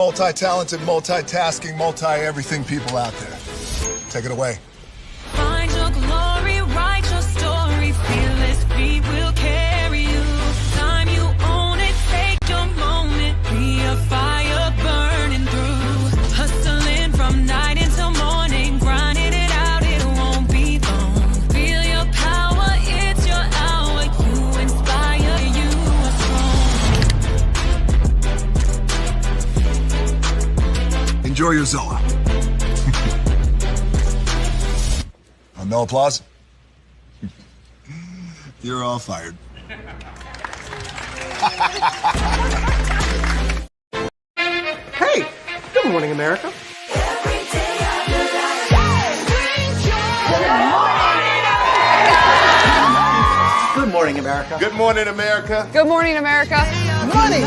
Multi-talented, multitasking, multi-everything people out there. Take it away. Find your glory, write your story, fearless feet will carry you. Time you own it, take your moment, be a fire burning through. Hustling from night until morning, grinding it out, it won't be long. Feel your power, it's your hour, you inspire, you are strong. Enjoy your Zoa. No applause? You're all fired. Hey, good morning, America. Good morning, America. Good morning, America. Good morning, America. Money.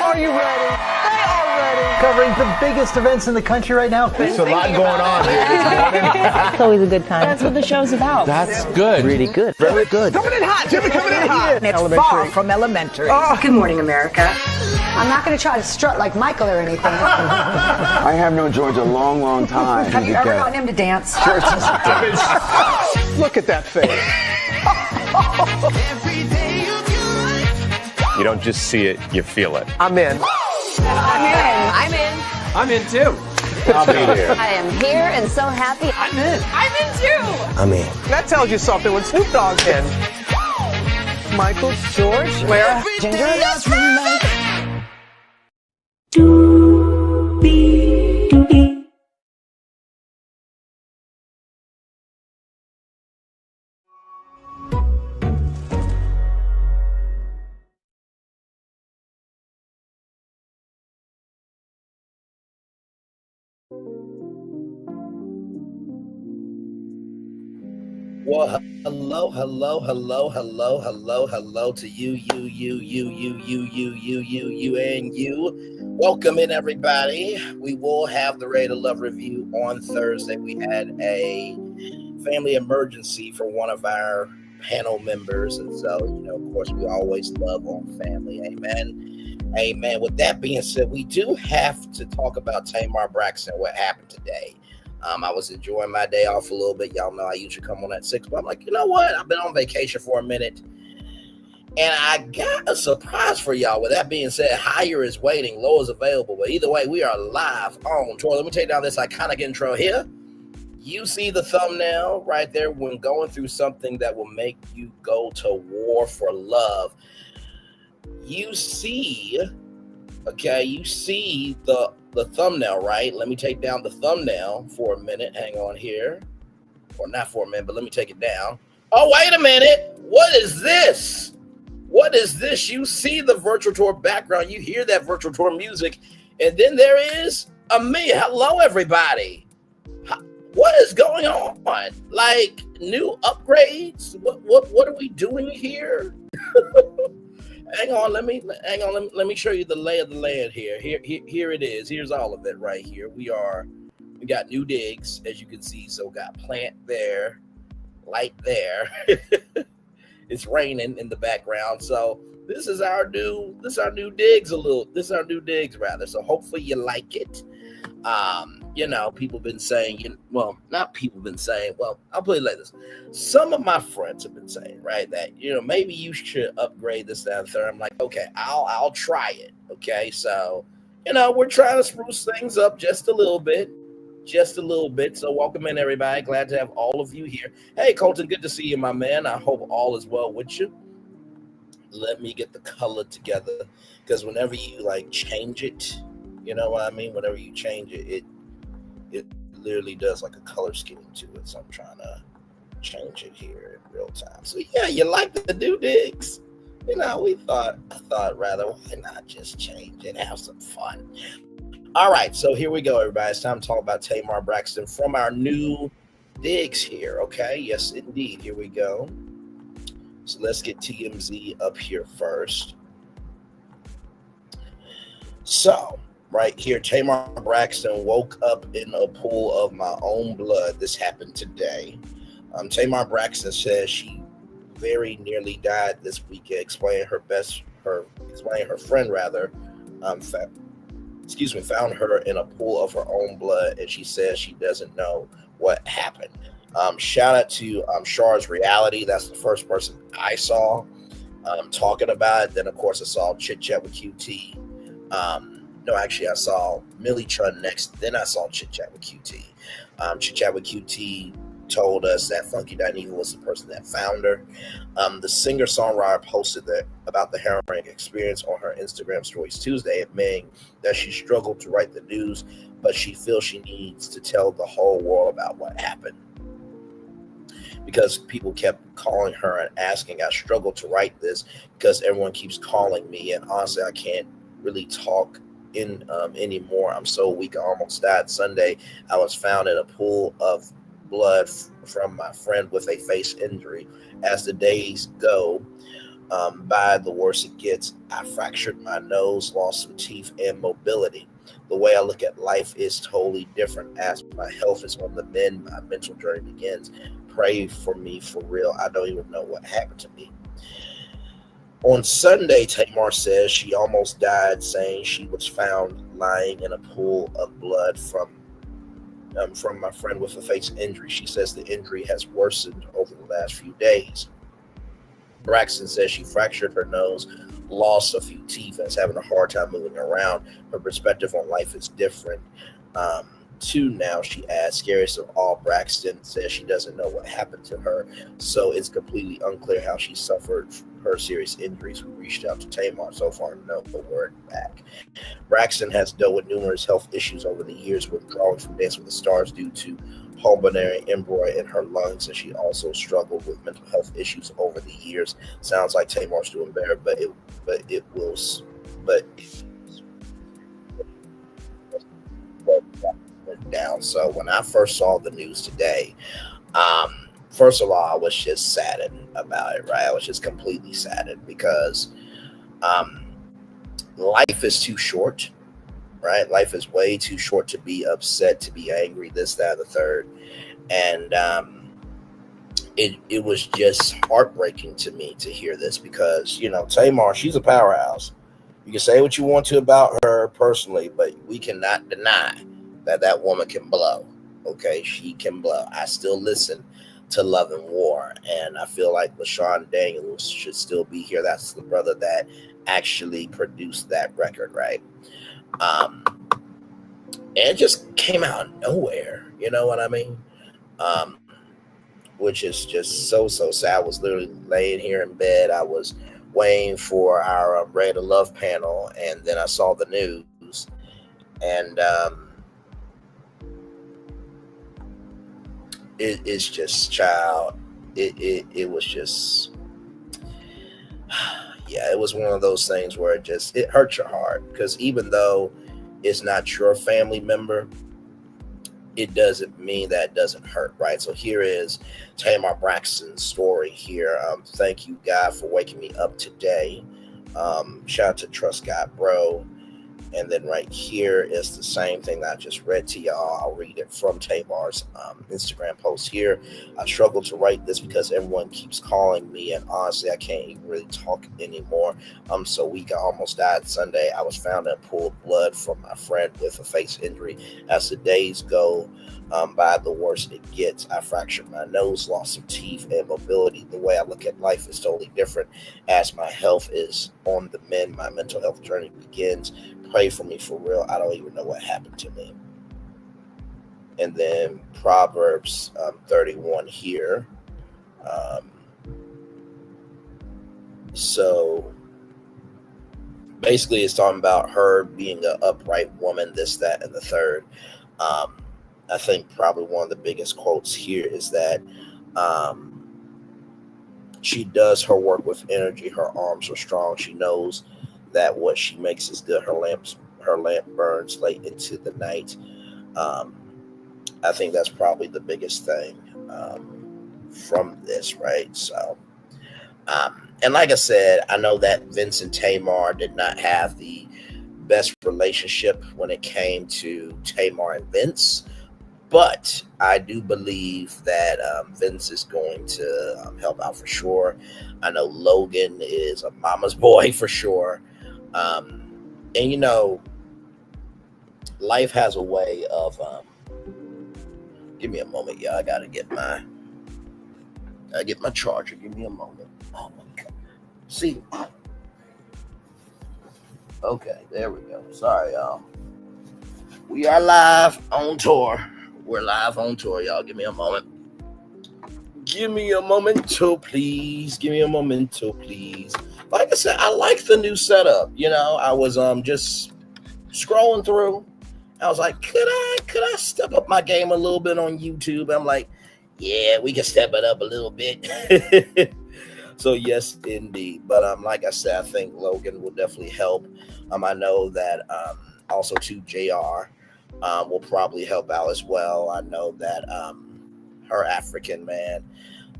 Are you ready? They are ready. Covering the biggest events in the country right now. There's a lot going on here this morning. It's always a good time. That's what the show's about. That's good. Really good. Very good. Coming in hot. Jimmy coming in hot. It's far from elementary. Good morning, America. I'm not going to try to strut like Michael or anything. I have known George a long, long time. Have you ever gotten him to dance? Look at that face. You don't just see it, you feel it. I'm in. I'm in. I'm in too. I'll be here. I am here and so happy. I'm in. I'm in too. I'm in. That tells you something when Snoop Dogg's in. Michael, George, Lara, Ginger. Well, hello to you, and you. Welcome in, everybody. We will have the Ready to Love review on Thursday. We had a family emergency for one of our panel members, and so, of course, we always love on family. Amen. Amen. With that being said, we do have to talk about Tamar Braxton, what happened today. I was enjoying my day off a little bit. Y'all know I usually come on at 6, but I'm like, you know what? I've been on vacation for a minute, and I got a surprise for y'all. With that being said, higher is waiting, low is available. But either way, we are live on tour. Let me take down this iconic intro here. You see the thumbnail right there when going through something that will make you go to war for love. You see the thumbnail, right? Let me take down the thumbnail for a minute. Hang on here. Or not for a minute, but let me take it down. Oh, wait a minute. What is this? What is this? You see the virtual tour background. You hear that virtual tour music. And then there is me. Hello, everybody. What is going on? Like new upgrades? What are we doing here? Hang on, let me show you the lay of the land here. Here it is. Here's all of it right here. We got new digs, as you can see. So got plant there, light there. It's raining in the background. So this is our new digs rather. So hopefully you like it. People been saying, I'll put it like this. Some of my friends have been saying, right, that, maybe you should upgrade this, that, and third. I'm like, okay, I'll try it. Okay. So, we're trying to spruce things up just a little bit. So welcome in, everybody. Glad to have all of you here. Hey, Colton, good to see you, my man. I hope all is well with you. Let me get the color together, because whenever you change it, you know what I mean? Whenever you change it, it literally does like a color scheme to it. So I'm trying to change it here in real time. So yeah, you like the new digs? I thought rather, why not just change it, have some fun? All right, so here we go, everybody. It's time to talk about Tamar Braxton from our new digs here. Okay, yes, indeed. Here we go. So let's get TMZ up here first. So right here, Tamar Braxton woke up in a pool of my own blood. This happened today. Tamar Braxton says she very nearly died this weekend, explaining her friend found her in a pool of her own blood, and she says she doesn't know what happened. Shout out to Char's Reality. That's the first person I saw talking about it. Then, of course, I saw Chit Chat with QT. No, actually, I saw Millie Chun next. Then I saw Chit Chat with QT. Chit Chat with QT told us that Funky Dineva was the person that found her. The singer-songwriter posted about the harrowing experience on her Instagram stories Tuesday, admitting that she struggled to write the news, but she feels she needs to tell the whole world about what happened. Because people kept calling her and asking, I struggled to write this because everyone keeps calling me, and honestly, I can't really talk anymore. I'm so weak, I almost died. Sunday, I was found in a pool of blood from my friend with a face injury. As the days go by, the worse it gets. I fractured my nose, lost some teeth and mobility. The way I look at life is totally different. As my health is on the mend, my mental journey begins. Pray for me for real. I don't even know what happened to me. On Sunday, Tamar says she almost died, saying she was found lying in a pool of blood from my friend with a face injury. She says the injury has worsened over the last few days. Braxton says she fractured her nose, lost a few teeth, and is having a hard time moving around. Her perspective on life is different. Too now, she adds, scariest of all, Braxton says she doesn't know what happened to her, so it's completely unclear how she suffered her serious injuries. We reached out to Tamar, so far no word back. Braxton has dealt with numerous health issues over the years, withdrawing from Dancing with the Stars due to pulmonary embolism in her lungs, and she also struggled with mental health issues over the years. Sounds like Tamar's doing better, but it will. Down. So when I first saw the news today, first of all, I was just saddened about it, right? I was just completely saddened because life is too short, right? Life is way too short to be upset, to be angry, this, that, the third. And it was just heartbreaking to me to hear this because, you know, Tamar, she's a powerhouse. You can say what you want to about her personally, but we cannot deny that woman can blow. Okay, she can blow. I still listen to Love and War, and I feel like LaShawn Daniels should still be here. That's the brother that actually produced that record, right? And it just came out of nowhere, you know what I mean? Which is just so sad. I was literally laying here in bed. I was waiting for our Red Love panel, and then I saw the news, and it's just, child, it was just, yeah, it was one of those things where it hurt your heart, because even though it's not your family member, it doesn't mean that it doesn't hurt, right? So here is Tamar Braxton's story here. Thank you, God, for waking me up today. Shout out to Trust God, bro. And then right here is the same thing that I just read to y'all. I'll read it from Tamar's Instagram post here. I struggle to write this because everyone keeps calling me, and honestly, I can't even really talk anymore. I'm so weak, I almost died Sunday. I was found in a pool of blood from my friend with a face injury. As the days go by, the worse it gets. I fractured my nose, lost some teeth and mobility. The way I look at life is totally different. As my health is on the mend, my mental health journey begins. Pray for me for real. I don't even know what happened to me. And then Proverbs 31 here. So basically it's talking about her being an upright woman, this, that, and the third. I think probably one of the biggest quotes here is that she does her work with energy. Her arms are strong. She knows that what she makes is good. Her lamp burns late into the night. I think that's probably the biggest thing from this, right? So, and like I said, I know that Vince and Tamar did not have the best relationship when it came to Tamar and Vince, but I do believe that Vince is going to help out for sure. I know Logan is a mama's boy for sure. And, you know, life has a way of give me a moment, y'all. I gotta get my charger. Give me a moment. Oh my god. See. Okay, there we go. Sorry, y'all. We are live on tour. We're live on tour, y'all. Give me a moment. Give me a momento, please. Give me a momento, please. Like I said, I like the new setup. You know, I was just scrolling through. I was like, could I step up my game a little bit on YouTube? I'm like, yeah, we can step it up a little bit. So yes, indeed. But like I said, I think Logan will definitely help. I know that also too JR will probably help out as well. I know that her African man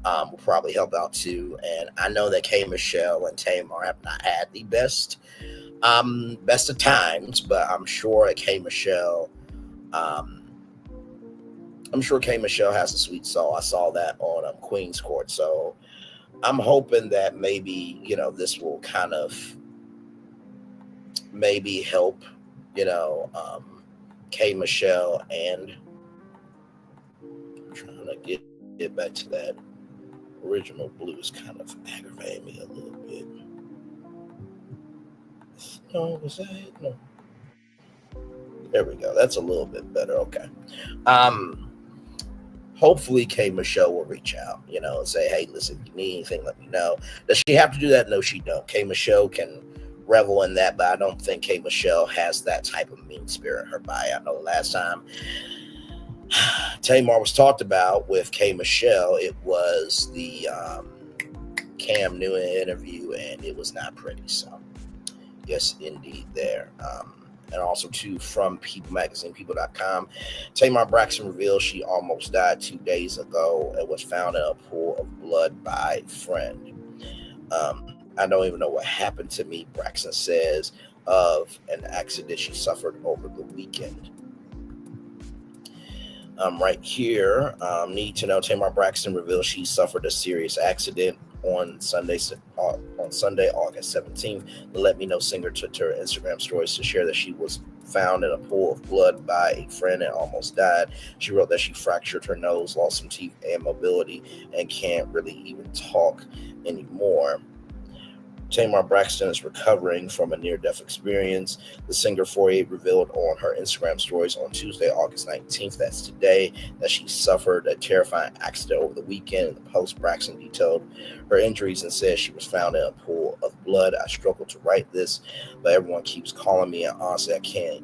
will probably help out too. And I know that K Michelle and Tamar have not had the best of times, but I'm sure K Michelle has a sweet soul. I saw that on Queen's Court. So I'm hoping that maybe, you know, this will kind of maybe help, you know, K Michelle, and I'm trying to get back to that original blues, kind of aggravating me a little bit. No, was that it? No. There we go. That's a little bit better. Okay. Hopefully K Michelle will reach out, you know, and say, hey, listen, if you need anything, let me know. Does she have to do that? No, she don't. K Michelle can revel in that, but I don't think K Michelle has that type of mean spirit in her body. I know the last time Tamar was talked about with K Michelle, it was the Cam Newton interview, and it was not pretty. So yes, indeed there. And also, too, from People Magazine, people.com, Tamar Braxton revealed she almost died 2 days ago and was found in a pool of blood by a friend. I don't even know what happened to me, Braxton says, of an accident she suffered over the weekend. Right here, need to know, Tamar Braxton revealed she suffered a serious accident on Sunday, August 17th. The Let Me Know singer took to her Instagram stories to share that she was found in a pool of blood by a friend and almost died. She wrote that she fractured her nose, lost some teeth and mobility, and can't really even talk anymore. Tamar Braxton is recovering from a near-death experience. The singer 48 revealed on her Instagram stories on Tuesday, August 19th, that's today, that she suffered a terrifying accident over the weekend. In the post, Braxton detailed her injuries and said she was found in a pool of blood. I struggled to write this, but everyone keeps calling me, and honestly, I can't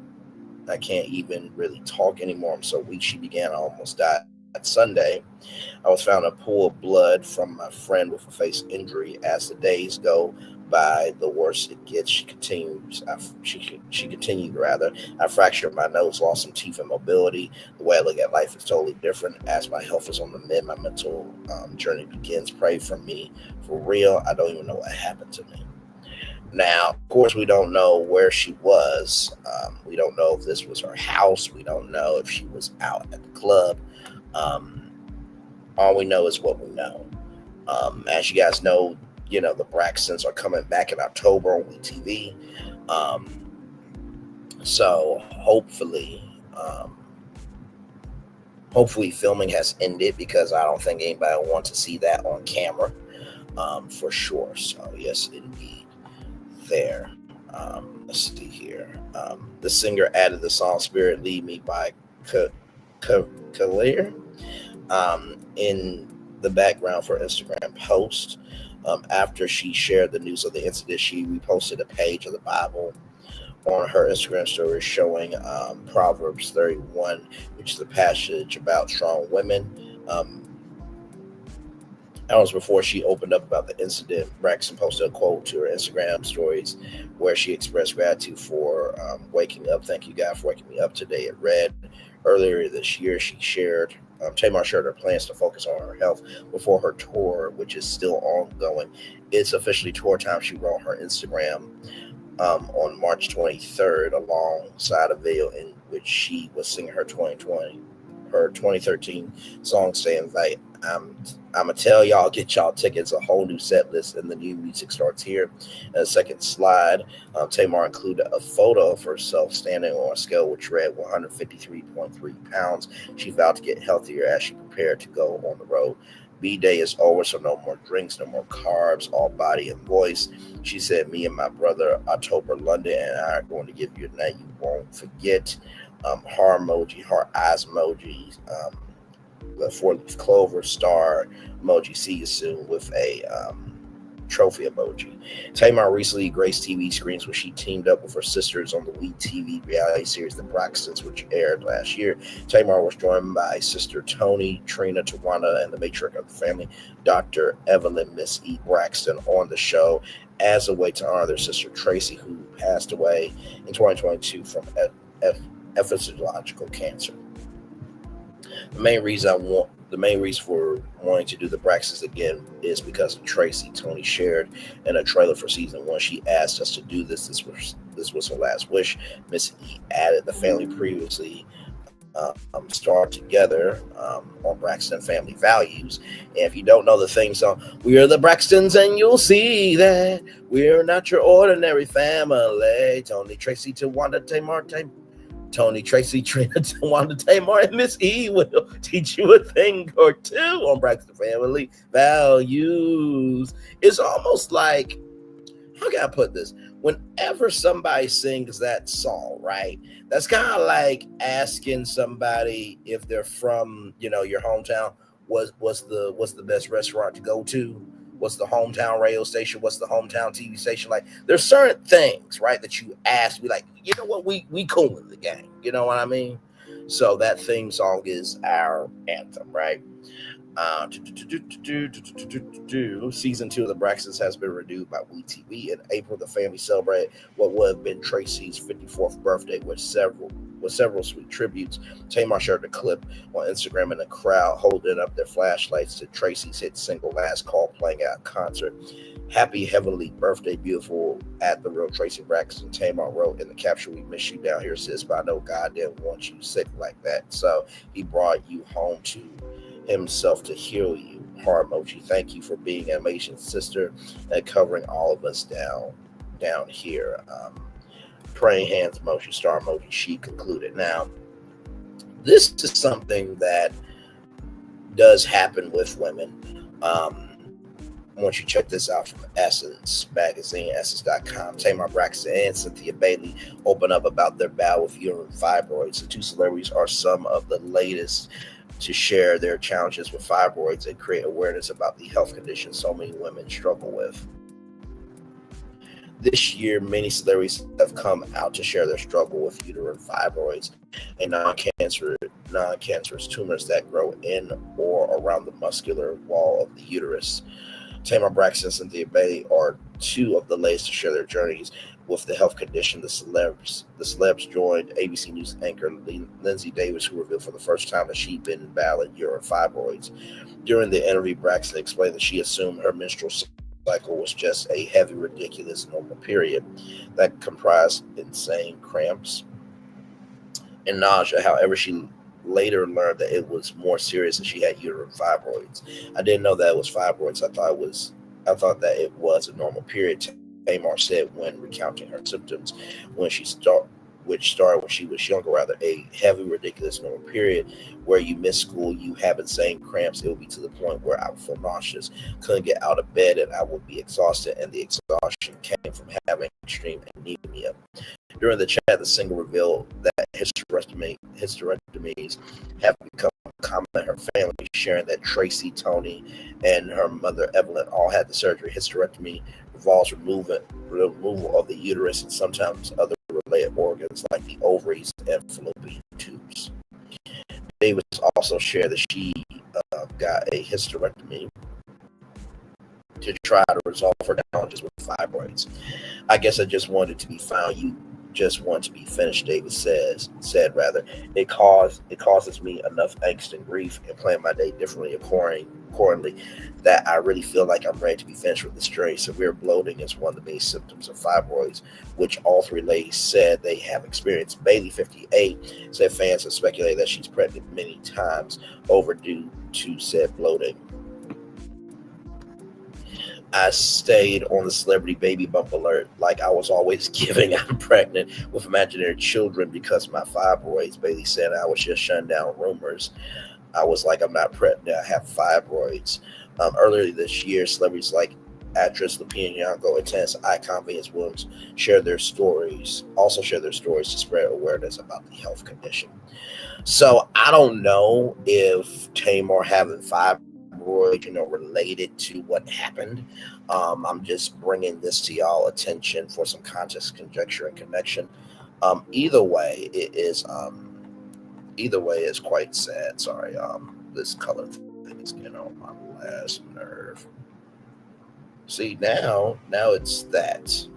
even really talk anymore. I'm so weak. She began, I almost died. Sunday, I was found in a pool of blood from my friend with a face injury. As the days go by, the worse it gets. She continued. I fractured my nose, lost some teeth and mobility. The way I look at life is totally different. As my health is on the mend, my mental journey begins. Pray for me, for real. I don't even know what happened to me. Now, of course, we don't know where she was. We don't know if this was her house. We don't know if she was out at the club. All we know is what we know. As you guys know, you know, the Braxtons are coming back in October on WeTV. So hopefully filming has ended, because I don't think anybody will want to see that on camera, for sure. So yes, indeed there. Let's see here. The singer added the song Spirit Lead Me by Khalil in the background for Instagram post. After she shared the news of the incident, she reposted a page of the Bible on her Instagram story showing Proverbs 31, which is a passage about strong women. Hours before she opened up about the incident, Braxton posted a quote to her Instagram stories where she expressed gratitude for waking up. Thank you, God, for waking me up today. It read, earlier this year, she shared Tamar shared her plans to focus on her health before her tour, which is still ongoing. It's officially tour time, she wrote on her Instagram on March 23rd, alongside a video in which she was singing her 2020 her 2013 song "Stay Invite." I'm gonna tell y'all, get y'all tickets. A whole new set list and the new music starts here. And the second slide, Tamar included a photo of herself standing on a scale which read 153.3 pounds. She vowed to get healthier as she prepared to go on the road. B-Day is over, so no more drinks, no more carbs, all body and voice. She said, "Me and my brother, October London, and I are going to give you a night you won't forget." Heart emoji, heart eyes emojis, the 4-leaf clover star emoji, see you soon, with a trophy emoji. Tamar recently graced TV screens when she teamed up with her sisters on the WE TV reality series The Braxtons, which aired last year. Tamar was joined by sister Tony, Trina, Tawanda, and the matriarch of the family, Dr. Evelyn Miss E. Braxton, on the show as a way to honor their sister Tracy, who passed away in 2022 from esophageal cancer. The main reason for wanting to do the Braxtons again is because of Tracy. Tony shared in a trailer for season 1. She asked us to do this. This was her last wish. Miss E added the family previously starred together on Braxton Family Values. And if you don't know the theme song, we are the Braxtons and you'll see that we're not your ordinary family. Tony, Tracy, Tawanda, Tamar, Tony, Tracy, Trina, Tawanda, Tamar, and Miss E will teach you a thing or two on Braxton Family Values. It's almost like, how can I put this? Whenever somebody sings that song, right? That's kind of like asking somebody if they're from, your hometown, what's the best restaurant to go to? What's the hometown radio station? What's the hometown TV station? Like, there's certain things, right, that you ask, be like, you know what, we cool in the game. You know what I mean? So that theme song is our anthem, right? Season 2 of the Braxtons has been renewed by WE TV. In April, the family celebrated what would have been Tracy's 54th birthday with several sweet tributes. Tamar shared a clip on Instagram and the crowd holding up their flashlights to Tracy's hit single Last Call playing at a concert. "Happy heavenly birthday, beautiful," at the real Tracy Braxton. Tamar wrote in the caption, "We miss you down here, sis, but I know God didn't want you sick like that. So he brought you home to himself to heal you." Heart emoji. "Thank you for being an amazing sister and covering all of us down here." Praying hands emoji, star emoji. She concluded. Now, this is something that does happen with women. Once you check this out from Essence Magazine, Essence.com, Tamar Braxton and Cynthia Bailey open up about their battle with uterine fibroids. The two celebrities are some of the latest to share their challenges with fibroids and create awareness about the health condition so many women struggle with. This year, many celebrities have come out to share their struggle with uterine fibroids, a non-cancerous tumors that grow in or around the muscular wall of the uterus. Tamar Braxton and Cynthia Bailey are two of the latest to share their journeys with the health condition. The celebs joined ABC News anchor Lindsay Davis, who revealed for the first time that she'd been battling uterine fibroids. During the interview, Braxton explained that she assumed her menstrual cycle was just a heavy, ridiculous normal period that comprised insane cramps and nausea. However, she later learned that it was more serious and she had uterine fibroids. "I didn't know that it was fibroids. I thought that it was a normal period," Tamar said when recounting her symptoms which started when she was younger, a heavy, ridiculous normal period where you miss school, you have insane cramps. It would be to the point where I would feel nauseous, couldn't get out of bed, and I would be exhausted, and the exhaustion came from having extreme anemia. During the chat, the singer revealed that hysterectomies have become common in her family, sharing that Tracy, Tony, and her mother Evelyn all had the surgery. Hysterectomy involves removal of the uterus and sometimes other related organs like the ovaries and fallopian tubes. Davis also shared that she got a hysterectomy to try to resolve her challenges with fibroids. "I guess I just wanted to be found. You just want to be finished," Davis said. It causes me enough angst and grief and plan my day differently according accordingly, that I really feel like I'm ready to be finished with this journey. Severe bloating is one of the main symptoms of fibroids, which all three ladies said they have experienced. Bailey, 58, said fans have speculated that she's pregnant many times overdue to said bloating. I stayed on the celebrity baby bump alert like I was always giving. I'm pregnant with imaginary children because of my fibroids. Bailey said I was just shutting down rumors. I was like, I'm not pregnant. I have fibroids. Earlier this year, celebrities like actress Lupita Nyong'o, intense icon Venus Williams shared their stories to spread awareness about the health condition. So I don't know if Tamar having fibroids, related to what happened. I'm just bringing this to y'all attention for some context, conjecture, and connection. Either way, it is. Either way, it's quite sad. Sorry, this color thing is getting on my last nerve. See, now it's that,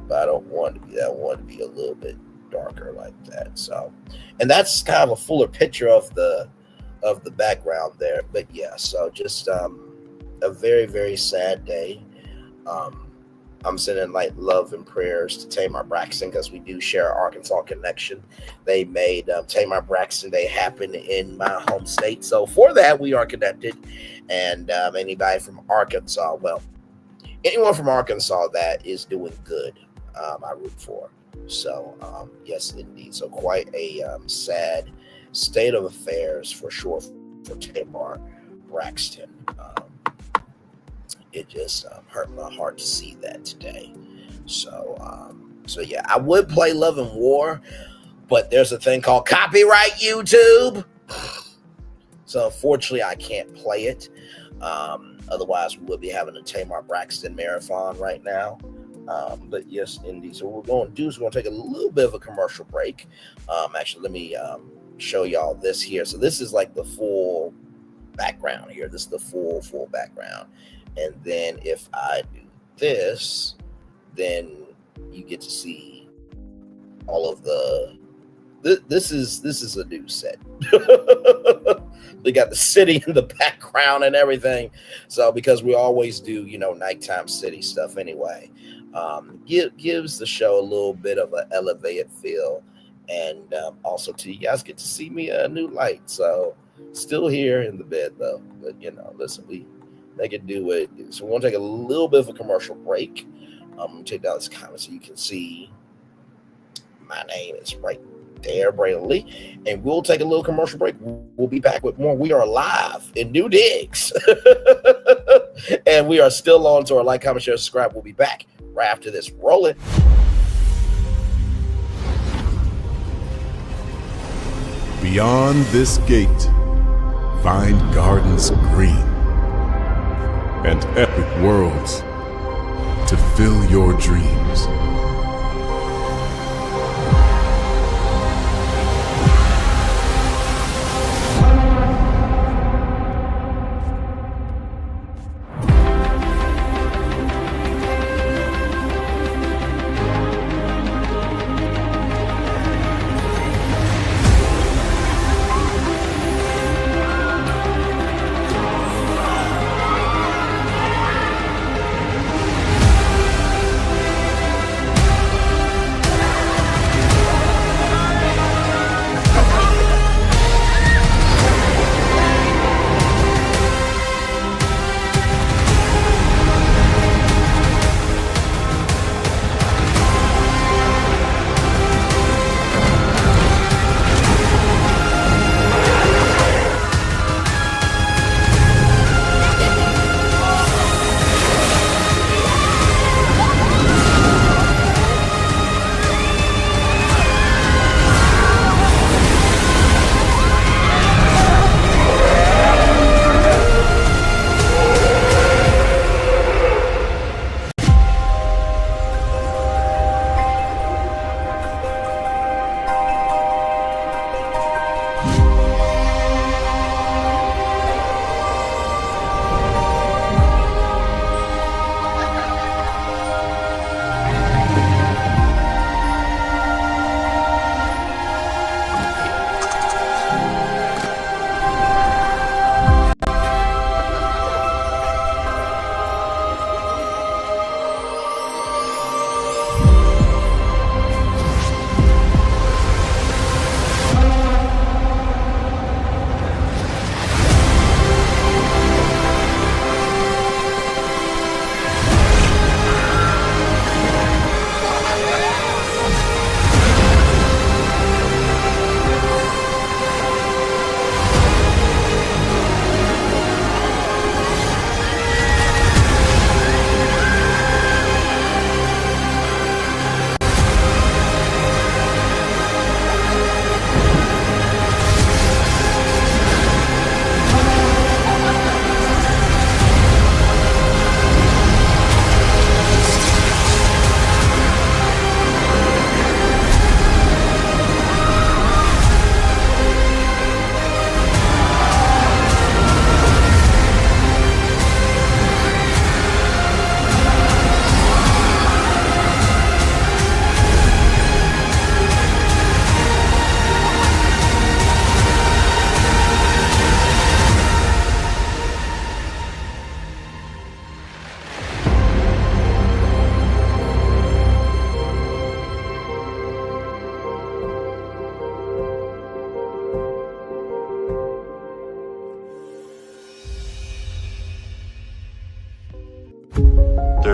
but I don't want it to be that. I want it to be a little bit darker like that. So, and that's kind of a fuller picture of the background there. But yeah, so just a very, very sad day. I'm sending like love and prayers to Tamar Braxton because we do share an Arkansas connection. They made Tamar Braxton Day happen in my home state. So for that, we are connected. And anybody from Arkansas, well, anyone from Arkansas that is doing good, I root for. So yes, indeed. So quite a sad state of affairs for sure for Tamar Braxton. It just hurt my heart to see that today. So yeah, I would play Love and War, but there's a thing called copyright YouTube. So unfortunately, I can't play it. Otherwise, we would be having a Tamar Braxton marathon right now. But yes, indeed. So what we're going to do is we're going to take a little bit of a commercial break. Actually, let me show y'all this here. So this is like the full background here. This is the full background. And then if I do this, then you get to see all of the. This is a new set. They got the city in the background and everything. So because we always do, nighttime city stuff anyway, gives the show a little bit of an elevated feel, and also to you guys get to see me a new light. So still here in the bed though, but listen, they can do what it do. So we're gonna take a little bit of a commercial break. I'm gonna take down this comment so you can see my name is right there, Braylon Lee, and we'll take a little commercial break. We'll be back with more. We are live in New Digs, and we are still on to our like, comment, share, subscribe. We'll be back right after this. Roll it. Beyond this gate, find gardens green and epic worlds to fill your dreams.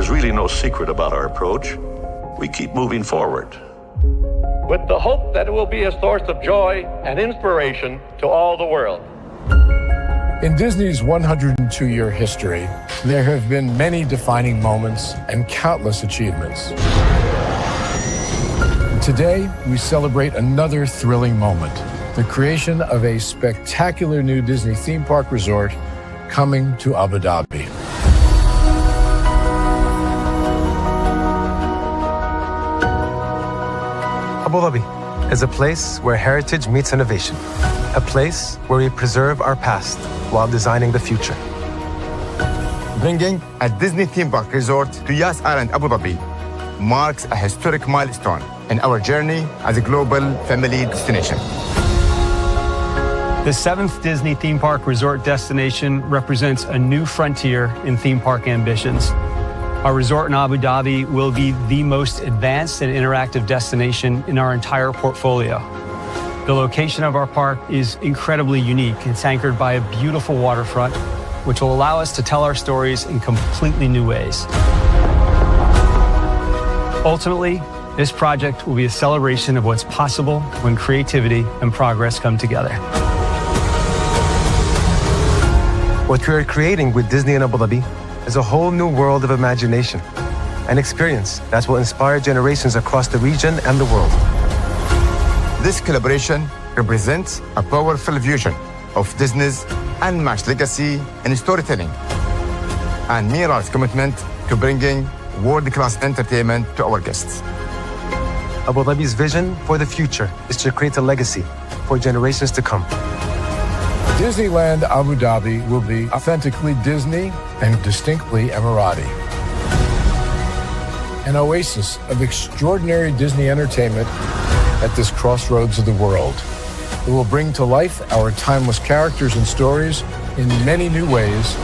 There's really no secret about our approach. We keep moving forward, with the hope that it will be a source of joy and inspiration to all the world. In Disney's 102-year history, there have been many defining moments and countless achievements. Today, we celebrate another thrilling moment, the creation of a spectacular new Disney theme park resort coming to Abu Dhabi. Abu Dhabi is a place where heritage meets innovation, a place where we preserve our past while designing the future. Bringing a Disney theme park resort to Yas Island, Abu Dhabi marks a historic milestone in our journey as a global family destination. The 7th Disney theme park resort destination represents a new frontier in theme park ambitions. Our resort in Abu Dhabi will be the most advanced and interactive destination in our entire portfolio. The location of our park is incredibly unique. It's anchored by a beautiful waterfront, which will allow us to tell our stories in completely new ways. Ultimately, this project will be a celebration of what's possible when creativity and progress come together. What we are creating with Disney in Abu Dhabi is a whole new world of imagination, an experience that will inspire generations across the region and the world. This collaboration represents a powerful fusion of Disney's unmatched legacy in storytelling and Miral's commitment to bringing world-class entertainment to our guests. Abu Dhabi's vision for the future is to create a legacy for generations to come. Disneyland Abu Dhabi will be authentically Disney and distinctly Emirati. An oasis of extraordinary Disney entertainment at this crossroads of the world. It will bring to life our timeless characters and stories in many new ways,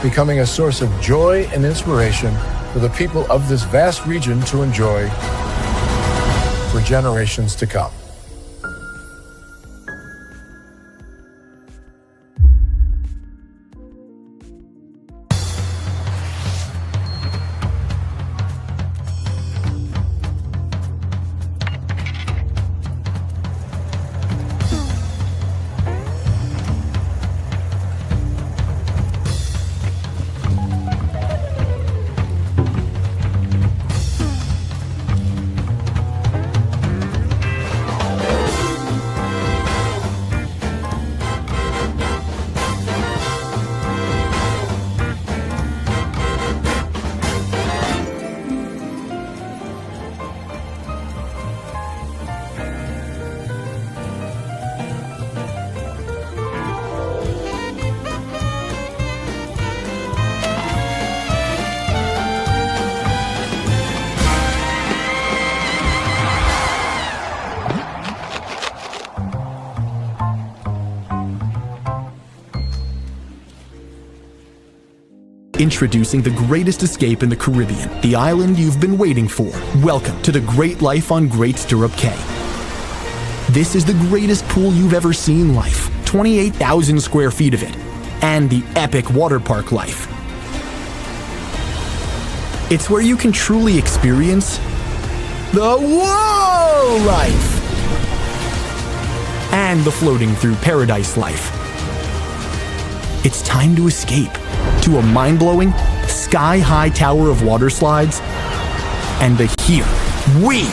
becoming a source of joy and inspiration for the people of this vast region to enjoy for generations to come. Introducing the greatest escape in the Caribbean, the island you've been waiting for. Welcome to the Great Life on Great Stirrup Cay. This is the greatest pool you've ever seen life, 28,000 square feet of it, and the epic water park life. It's where you can truly experience the whoa life and the floating through paradise life. It's time to escape to a mind-blowing, sky-high tower of water slides and the Here We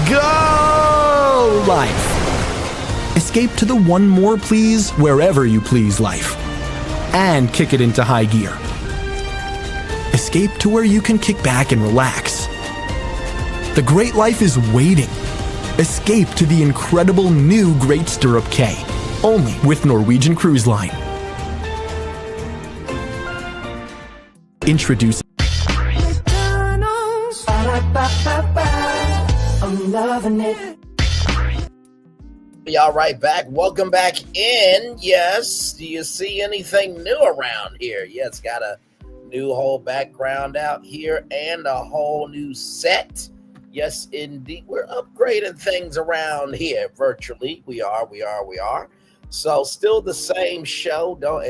Go life. Escape to the One More Please Wherever You Please life and kick it into high gear. Escape to where you can kick back and relax. The great life is waiting. Escape to the incredible new Great Stirrup Cay, only with Norwegian Cruise Line. Introducing I'm loving it. Y'all right back. Welcome back in. Yes. Do you see anything new around here? Yeah, it's got a new whole background out here and a whole new set. Yes, indeed. We're upgrading things around here virtually. We are. So still the same show. Don't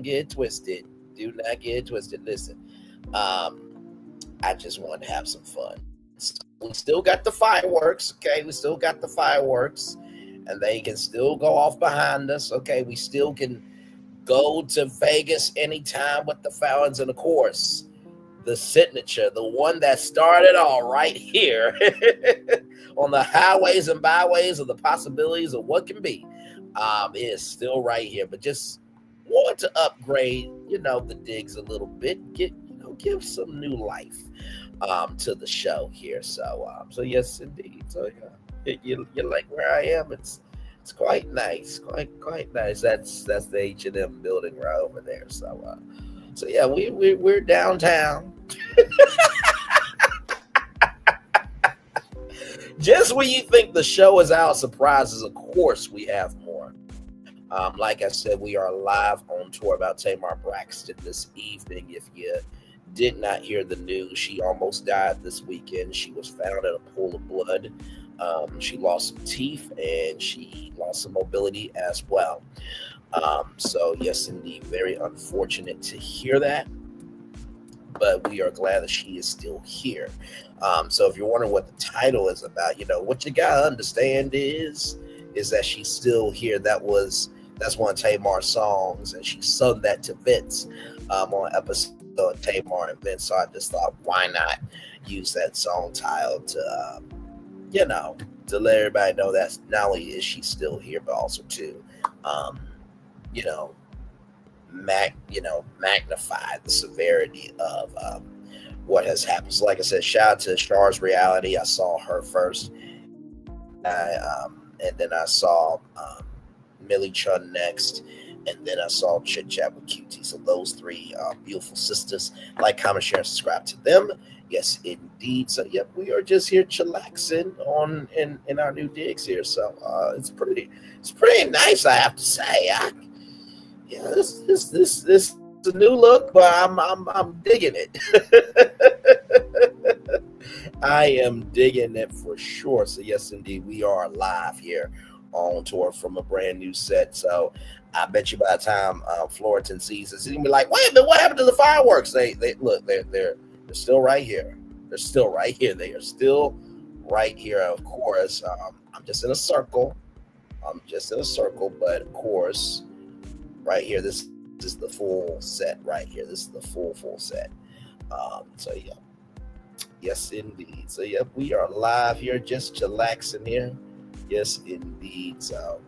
get it twisted. Do not get it twisted. Listen, I just wanted to have some fun. So we still got the fireworks, okay? We still got the fireworks, and they can still go off behind us, okay? We still can go to Vegas anytime with the fountains, and of course, the signature, the one that started all right here on the highways and byways of the possibilities of what can be, is still right here. But just want to upgrade, the digs a little bit, give some new life to the show here. So yes, indeed. So yeah, you like where I am. It's quite nice, quite nice. That's the H&M building right over there. So yeah, we're downtown. Just when you think the show is out, surprises, of course, we have more. Like I said, we are live on tour about Tamar Braxton this evening. If you did not hear the news, she almost died this weekend. She was found in a pool of blood. She lost some teeth and she lost some mobility as well. So yes, indeed, very unfortunate to hear that. But we are glad that she is still here. So if you're wondering what the title is about, what you gotta understand is that she's still here. That's one of Tamar's songs, and she sung that to Vince on an episode of Tamar and Vince. So I just thought, why not use that song title to to let everybody know that not only is she still here, but also to magnify the severity of what has happened. So like I said, shout out to Char's Reality. I saw her first, and then I saw Millie Chun next, and then I saw Chit Chat with QT. So those three beautiful sisters. Like, comment, share, and subscribe to them. Yes, indeed. So yep, we are just here chillaxing in our new digs here. So it's pretty nice, I have to say. This is a new look, but I'm digging it. I am digging it for sure. So yes, indeed, we are live here on tour from a brand new set. So I bet you by the time Florian sees this, he's gonna be like, "Wait a minute, what happened to the fireworks?" They look, they're still right here. They're still right here. They are still right here. Of course, I'm just in a circle. But of course, right here, this is the full set right here. This is the full set. So yeah, yes indeed. So yeah, we are live here, just chillaxing here. Yes indeed. So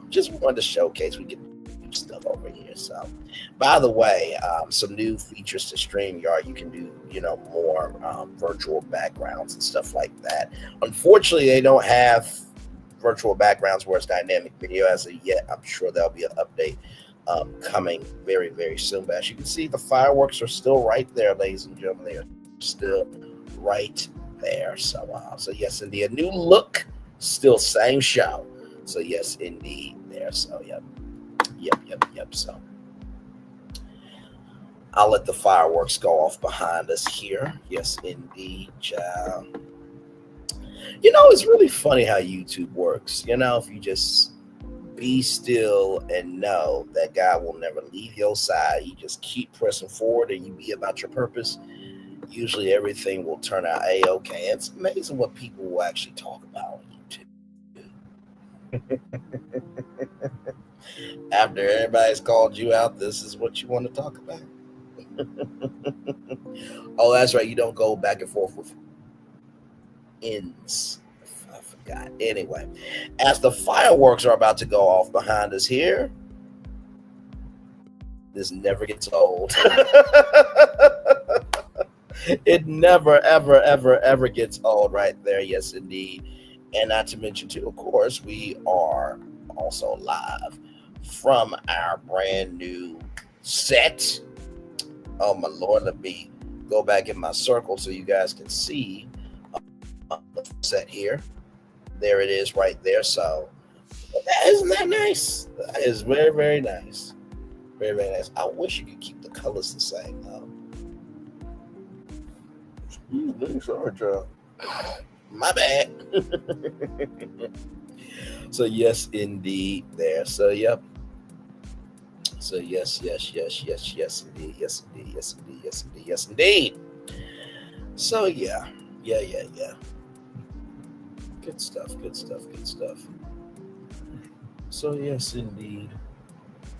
just wanted to showcase we can do stuff over here. So by the way, some new features to StreamYard. You can do more virtual backgrounds and stuff like that. Unfortunately, they don't have virtual backgrounds where it's dynamic video as of yet. I'm sure there'll be an update coming very, very soon. But as you can see, the fireworks are still right there, ladies and gentlemen. They are still right there. So yes, indeed, a new look, still same show. So yes, indeed, there. So yep. So I'll let the fireworks go off behind us here. Yes, indeed, child. It's really funny how YouTube works. If you just be still and know that God will never leave your side, you just keep pressing forward and you be about your purpose, usually everything will turn out A-okay. It's amazing what people will actually talk about on YouTube. After everybody's called you out, this is what you want to talk about. Oh, that's right. You don't go back and forth with ends. I forgot. Anyway, as the fireworks are about to go off behind us here, this never gets old. It never, ever, ever, ever gets old right there. Yes, indeed. And not to mention, too, of course, we are also live from our brand new set. Oh, my Lord, let me go back in my circle so you guys can see the set here. There it is right there. So, isn't that nice? That is very, very nice. Very, very nice. I wish you could keep the colors the same, though. Sorry, Joe. My bad. So yes, indeed, there. So yep. So yes, indeed, yes, indeed. So yeah. Good stuff. So yes, indeed.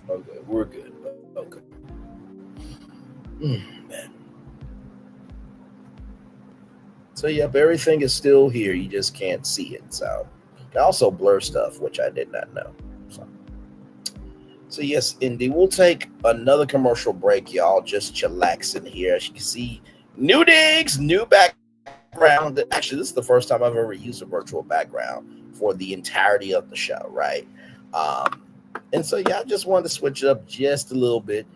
Okay, we're good. Okay. Man. So yeah, everything is still here. You just can't see it. So I also blur stuff, which I did not know. So yes, indeed. We'll take another commercial break, y'all. Just chillaxing here. As you can see, new digs, new background. Actually, this is the first time I've ever used a virtual background for the entirety of the show, right? And so yeah, I just wanted to switch it up just a little bit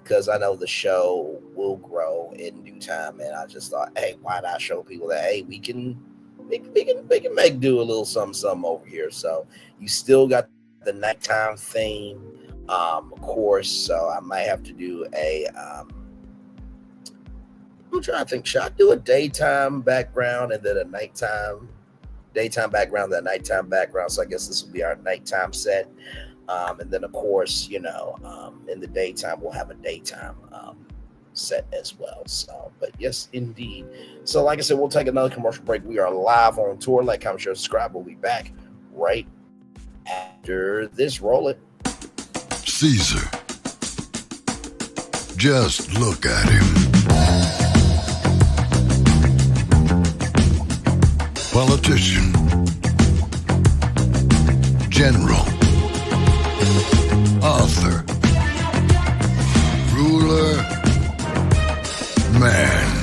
because I know the show will grow in due time, and I just thought, hey, why not show people that hey, we can make do a little something over here. So you still got the nighttime theme, of course. So I might have to do a. I'm trying to think. Should I do a daytime background and then a daytime background, then nighttime background? So I guess this will be our nighttime set. And then, of course, in the daytime, we'll have a daytime set as well. So, but yes, indeed. So, like I said, we'll take another commercial break. We are live on tour. Like, comment, share, subscribe. We'll be back right after this. Roll it. Caesar. Just look at him. Politician. General. Author. Ruler. Man.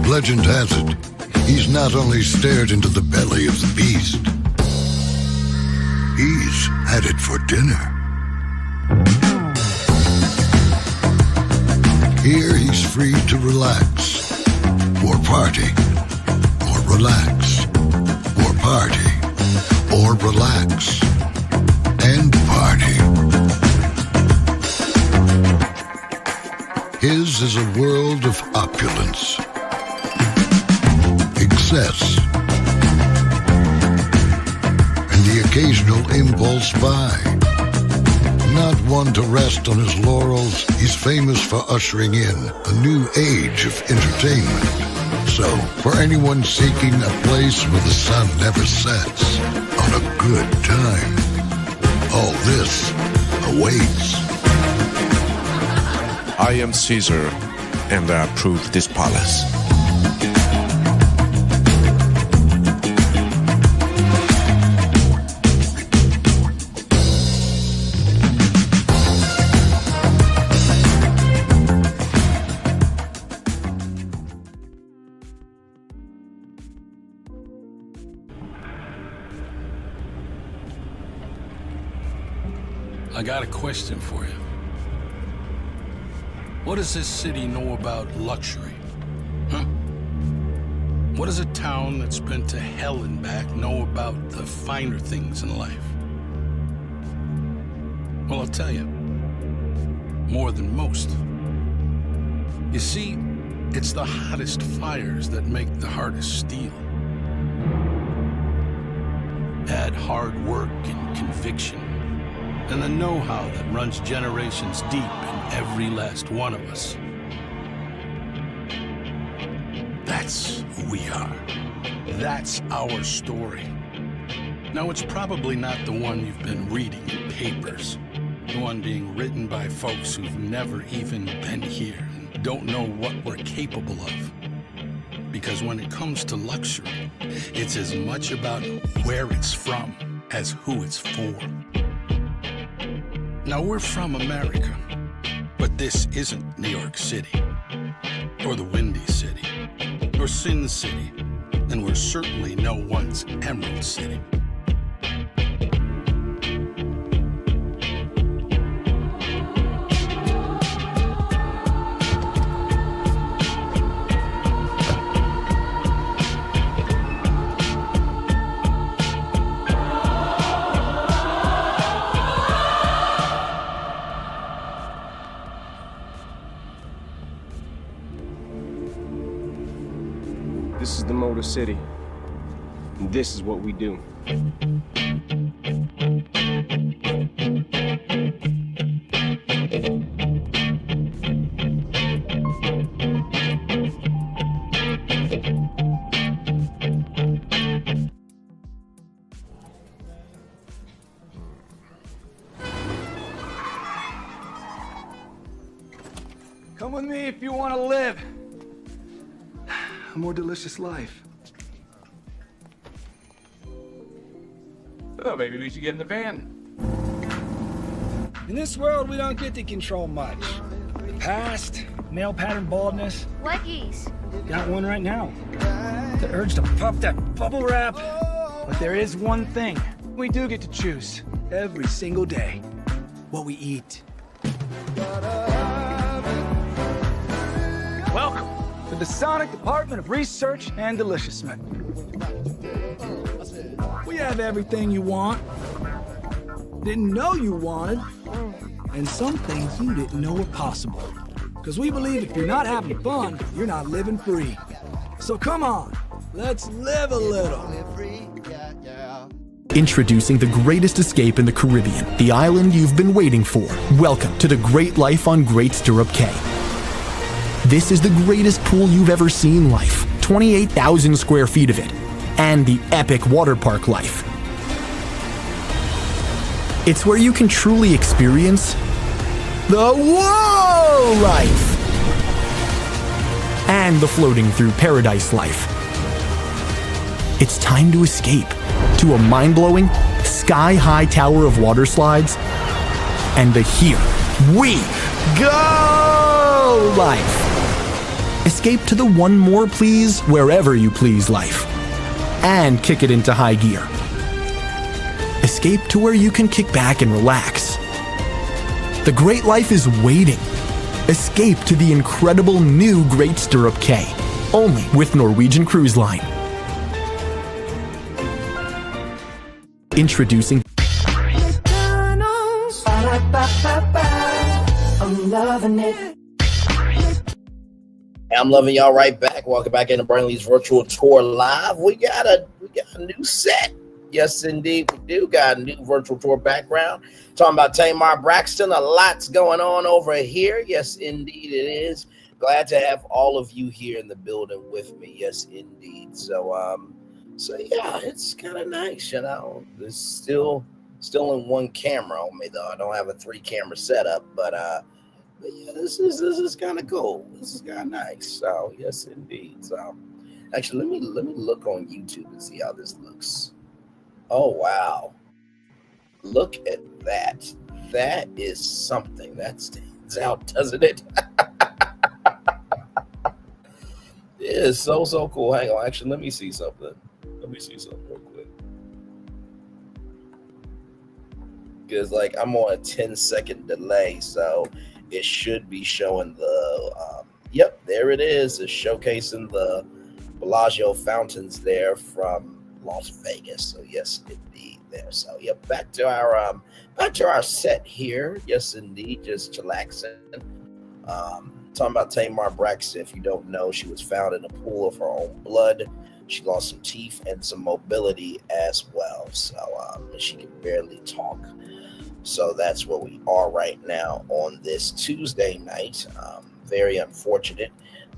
Legend has it, he's not only stared into the belly of the beast, he's had it for dinner. Here he's free to relax, or party, or relax, or party, or relax, and party. His is a world of opulence, excess, and the occasional impulse buy. Not one to rest on his laurels, he's famous for ushering in a new age of entertainment. So, for anyone seeking a place where the sun never sets on a good time, all this awaits. I am Caesar, and I approve this palace. I got a question for you. What does this city know about luxury? Huh? What does a town that's been to hell and back know about the finer things in life? Well, I'll tell you. More than most. You see, it's the hottest fires that make the hardest steel. Add hard work and conviction, and the know-how that runs generations deep in every last one of us. That's who we are. That's our story. Now, it's probably not the one you've been reading in papers. The one being written by folks who've never even been here and don't know what we're capable of. Because when it comes to luxury, it's as much about where it's from as who it's for. Now, we're from America, but this isn't New York City, or the Windy City, or Sin City, and we're certainly no one's Emerald City. Motor City. And this is what we do. Come with me if you want to live a more delicious life. Oh, maybe we should get in the van. In this world, we don't get to control much. The past, male pattern baldness. Leggies. Got one right now. The urge to pop that bubble wrap. But there is one thing we do get to choose every single day. What we eat. Welcome to the Sonic Department of Research and Deliciousment. We have everything you want, didn't know you wanted, and some things you didn't know were possible. Because we believe if you're not having fun, you're not living free. So come on, let's live a little. Introducing the greatest escape in the Caribbean, the island you've been waiting for. Welcome to the Great Life on Great Stirrup Cay. This is the greatest pool you've ever seen life, 28,000 square feet of it, and the epic water park life. It's where you can truly experience the whoa life and the floating through paradise life. It's time to escape to a mind-blowing, sky-high tower of water slides and the Here We Go life. Escape to the one more please wherever you please life and kick it into high gear. Escape to where you can kick back and relax. The great life is waiting. Escape to the incredible new Great Stirrup Cay, only with Norwegian Cruise Line. Introducing I'm loving it. I'm loving y'all right back. Welcome back into Brainley's virtual tour live. We got a new set. Yes, indeed, we do got a new virtual tour background. Talking about Tamar Braxton. A lot's going on over here. Yes, indeed, it is. Glad to have all of you here in the building with me. Yes, indeed. So yeah, it's kind of nice, you know. There's still in one camera on me though. I don't have a 3-camera setup, but yeah, this is kind of cool. This is kind of nice. So yes, indeed. So actually, let me look on YouTube and see how this looks. Oh wow! Look at that. That is something that stands out, doesn't it? It is so cool. Hang on. Actually, let me see something. Let me see something real quick. Because like I'm on a 10-second delay, so it should be showing the yep, there it is. It's showcasing the Bellagio fountains there from Las Vegas. So yes, indeed there. So yep, back to our set here. Yes, indeed, just chillaxing. Talking about Tamar Braxton. If you don't know, she was found in a pool of her own blood. She lost some teeth and some mobility as well. So she can barely talk. So that's where we are right now on this Tuesday night. Very unfortunate.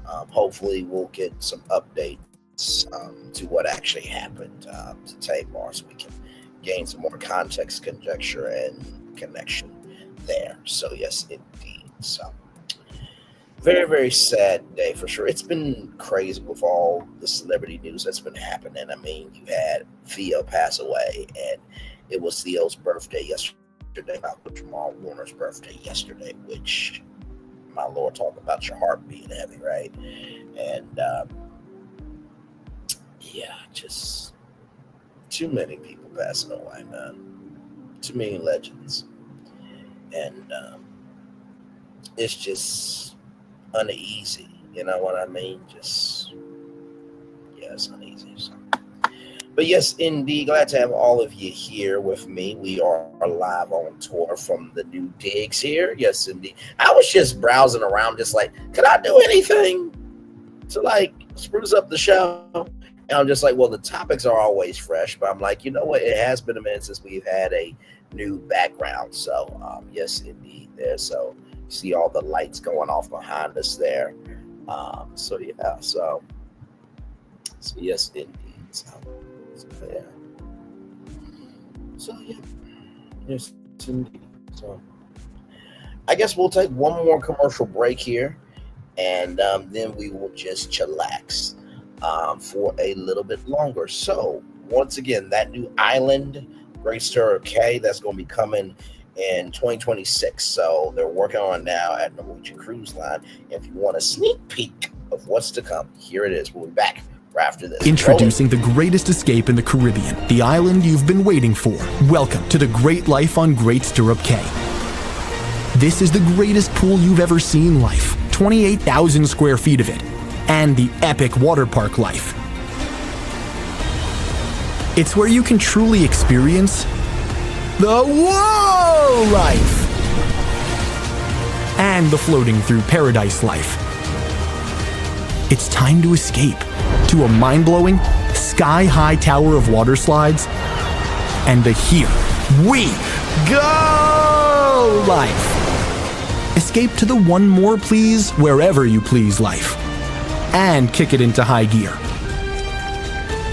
Hopefully we'll get some updates to what actually happened to Tamar, so we can gain some more context, conjecture, and connection there. So yes, indeed. So very, very sad day for sure. It's been crazy with all the celebrity news that's been happening. I mean, you had Theo pass away, and it was Theo's birthday yesterday. Jamal Warner's birthday yesterday, which, my Lord, talk about your heart being heavy, right? And yeah, just too many people passing away, man. Too many legends. And it's just uneasy, you know what I mean? Just, yeah, it's uneasy. So. But yes, indeed, glad to have all of you here with me. We are live on tour from the new digs here. Yes, indeed. I was just browsing around, just like, could I do anything to like spruce up the show? And I'm just like, well, the topics are always fresh, but I'm like, you know what? It has been a minute since we've had a new background. So, yes, indeed, there. So, you see all the lights going off behind us there. So yes, indeed. So yeah. So yeah, yes, indeed. So I guess we'll take one more commercial break here, and then we will just chillax for a little bit longer. So once again, that new island, Great Stirrup Cay, that's going to be coming in 2026. So they're working on it now at Norwegian Cruise Line. If you want a sneak peek of what's to come, here it is. We'll be back right after this. Introducing the greatest escape in the Caribbean, the island you've been waiting for. Welcome to the great life on Great Stirrup Cay. This is the greatest pool you've ever seen life, 28,000 square feet of it, and the epic water park life. It's where you can truly experience the whoa life and the floating through paradise life. It's time to escape to a mind-blowing, sky-high tower of water slides and the here we go life. Escape to the one more please wherever you please life and kick it into high gear.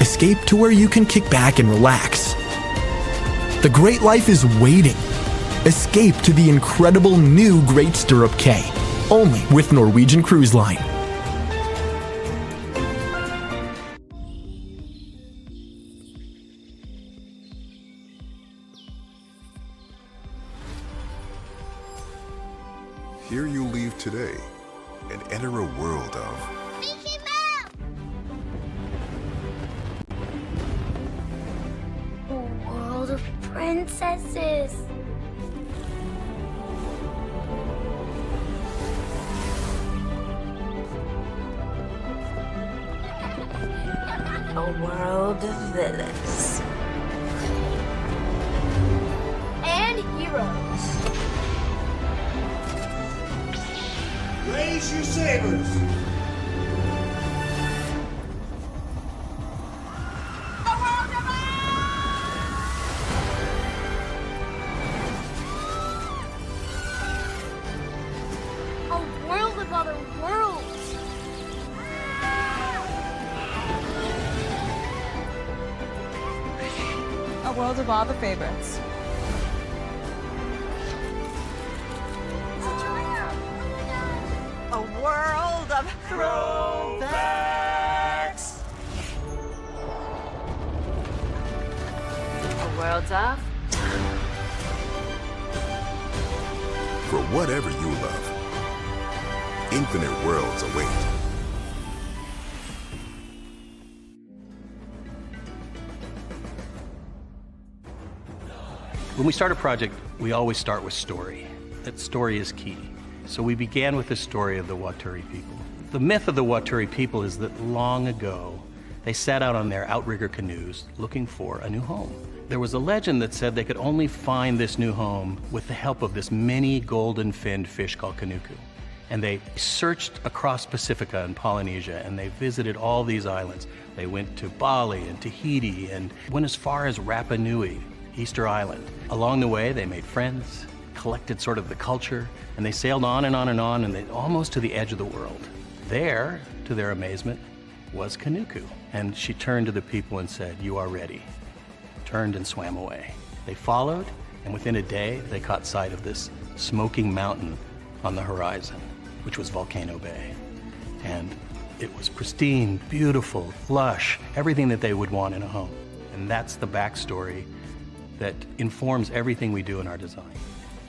Escape to where you can kick back and relax. The great life is waiting. Escape to the incredible new Great Stirrup Cay, only with Norwegian Cruise Line. Here you leave today and enter a world of world of princesses. A world of villains. And heroes. Raise your sabers. A world of other worlds. A world of all the favorites. A world of throwbacks. A world of for whatever you love. Infinite worlds await. When we start a project, we always start with story. That story is key. So we began with the story of the Waturi people. The myth of the Waturi people is that long ago, they set out on their outrigger canoes looking for a new home. There was a legend that said they could only find this new home with the help of this mini golden-finned fish called Kanuku. And they searched across Pacifica and Polynesia, and they visited all these islands. They went to Bali and Tahiti and went as far as Rapa Nui, Easter Island. Along the way, they made friends, collected sort of the culture, and they sailed on and on and on, and they almost to the edge of the world. There, to their amazement, was Kanuku. And she turned to the people and said, "You are ready." Turned and swam away. They followed, and within a day, they caught sight of this smoking mountain on the horizon, which was Volcano Bay. And it was pristine, beautiful, lush, everything that they would want in a home. And that's the backstory that informs everything we do in our design.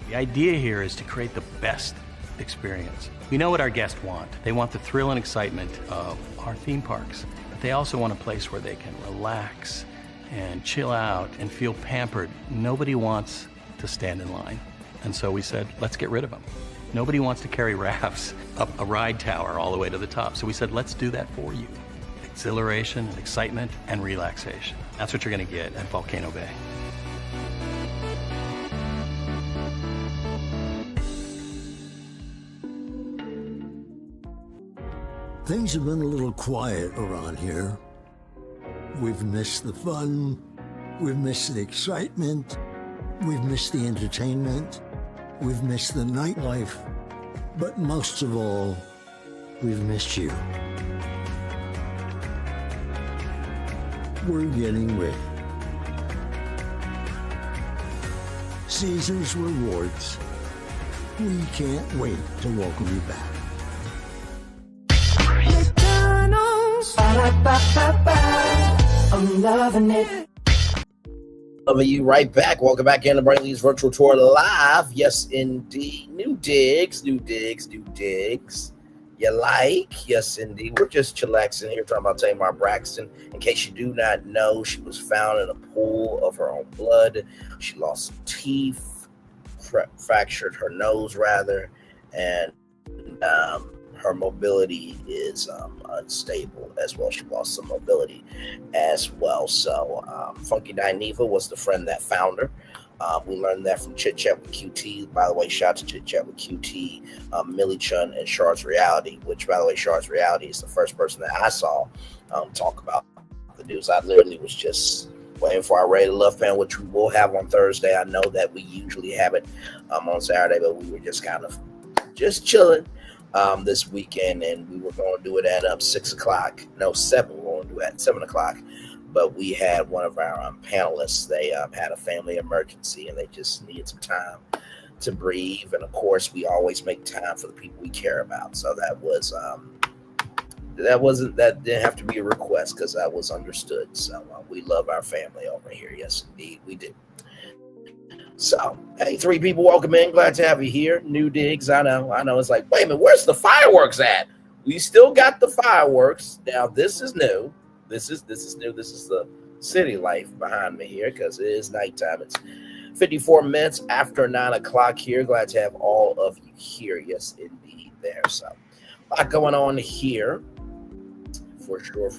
The idea here is to create the best experience. We know what our guests want. They want the thrill and excitement of our theme parks, but they also want a place where they can relax and chill out and feel pampered. Nobody wants to stand in line. And so we said, let's get rid of them. Nobody wants to carry rafts up a ride tower all the way to the top. So we said, let's do that for you. Exhilaration, excitement, and relaxation. That's what you're gonna get at Volcano Bay. Things have been a little quiet around here. We've missed the fun. We've missed the excitement. We've missed the entertainment. We've missed the nightlife. But most of all, we've missed you. We're getting ready. Caesar's Rewards. We can't wait to welcome you back. McDonald's. I'm loving it. Loving you right back. Welcome back in to Brainley's Virtual Tour Live. Yes, indeed. New digs. You like? Yes, indeed. We're just chillaxing here talking about Tamar Braxton. In case you do not know, she was found in a pool of her own blood. She lost some teeth, fractured her nose rather, and her mobility is unstable as well. She lost some mobility as well. So Funky Dineva was the friend that found her. We learned that from Chit Chat with QT. By the way, shout out to Chit Chat with QT, Millie Chun, and Shard's Reality, which, by the way, Shard's Reality is the first person that I saw talk about the news. I literally was just waiting for our Rated Love Fan, which we will have on Thursday. I know that we usually have it on Saturday, but we were just kind of just chilling this weekend, and we were going to do it at 6 o'clock. No, 7. We're going to do it at 7 o'clock. But we had one of our panelists, they had a family emergency and they just needed some time to breathe. And of course, we always make time for the people we care about. So that didn't have to be a request because that was understood. So we love our family over here. Yes, indeed, we do. So, hey, 3 people, welcome in. Glad to have you here. New digs. I know. It's like, wait a minute, where's the fireworks at? We still got the fireworks. Now, this is new. This is new. This is the city life behind me here because it is nighttime. It's 54 minutes after 9 o'clock here. Glad to have all of you here. Yes, indeed, there. So, a lot going on here. For sure.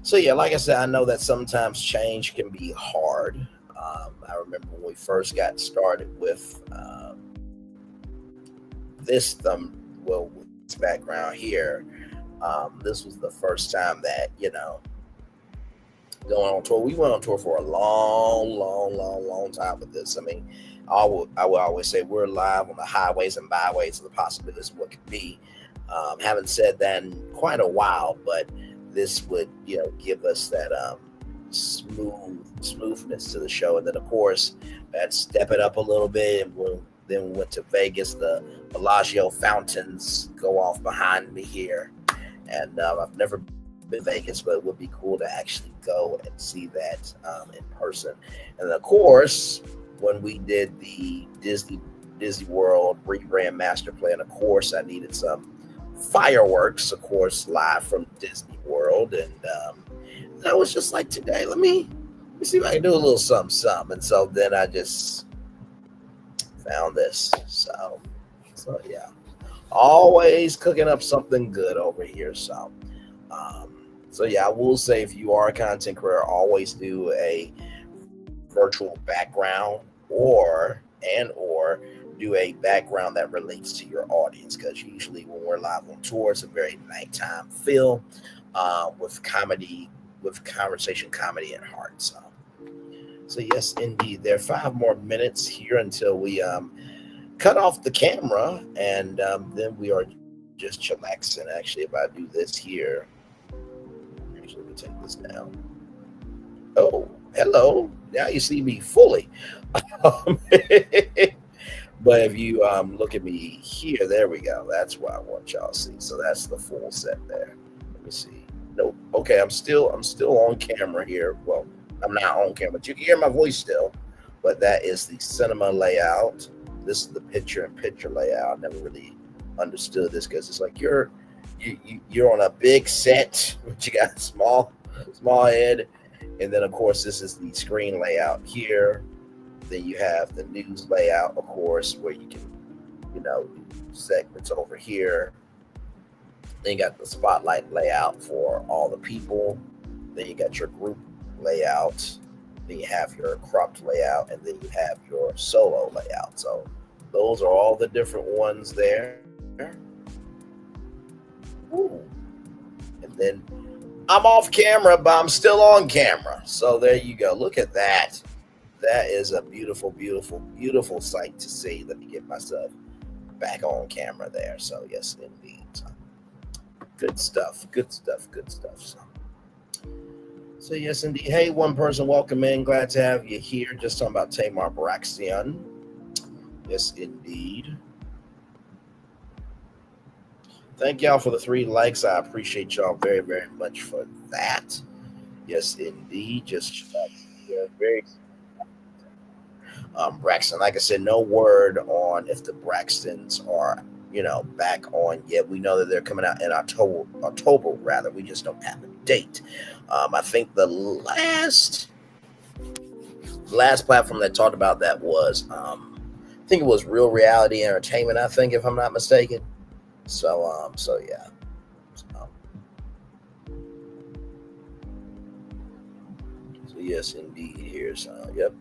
So yeah, like I said, I know that sometimes change can be hard. I remember when we first got started with this background here. This was the first time that, going on tour. We went on tour for a long time with this. I mean, I will always say we're live on the highways and byways of the possibilities of what could be. Haven't said that in quite a while, but this would, give us that smoothness to the show. And then, of course, that step it up a little bit. And then we went to Vegas. The Bellagio fountains go off behind me here. And I've never been to Vegas, but it would be cool to actually go and see that in person. And, of course, when we did the Disney World rebrand master plan, of course, I needed some fireworks, of course, live from Disney World. And I was just like, today, let me see if I can do a little something. And so then I just found this. So yeah, always cooking up something good over here. So yeah, I will say, if you are a content creator, always do a virtual background or do a background that relates to your audience, because usually when we're live on tour, it's a very nighttime feel with conversation, comedy at heart. So yes, indeed, there are 5 more minutes here until we cut off the camera, and then we are just chillaxing. Actually, if I do this here, actually, let me take this down. Oh, hello. Now you see me fully. But if you look at me here, there we go. That's what I want y'all to see. So that's the full set there. Let me see. Nope. Okay, I'm still on camera here. Well, I'm not on camera, but you can hear my voice still. But that is the cinema layout. This is the picture-in-picture layout. I never really understood this because it's like you're on a big set, but you got a small head. And then, of course, this is the screen layout here. Then you have the news layout, of course, where you can, do segments over here. Then you got the spotlight layout for all the people. Then you got your group layout. Then you have your cropped layout, and then you have your solo layout. So those are all the different ones there. Ooh. And then I'm off camera, but I'm still on camera. So there you go. Look at that. That is a beautiful, beautiful, beautiful sight to see. Let me get myself back on camera there. So yes, indeed. So, good stuff. Good stuff. Good stuff. So yes, indeed. Hey, one person, welcome in. Glad to have you here. Just talking about Tamar Braxton. Yes, indeed. Thank y'all for the 3 likes. I appreciate y'all very, very much for that. Yes, indeed. Just very Braxton. Like I said, no word on if the Braxtons are, back on yet. We know that they're coming out in October rather. We just don't have a date. I think the last platform that talked about that was, I think it was Real Reality Entertainment, I think, if I'm not mistaken. So yeah. So yes, indeed. Here's yep.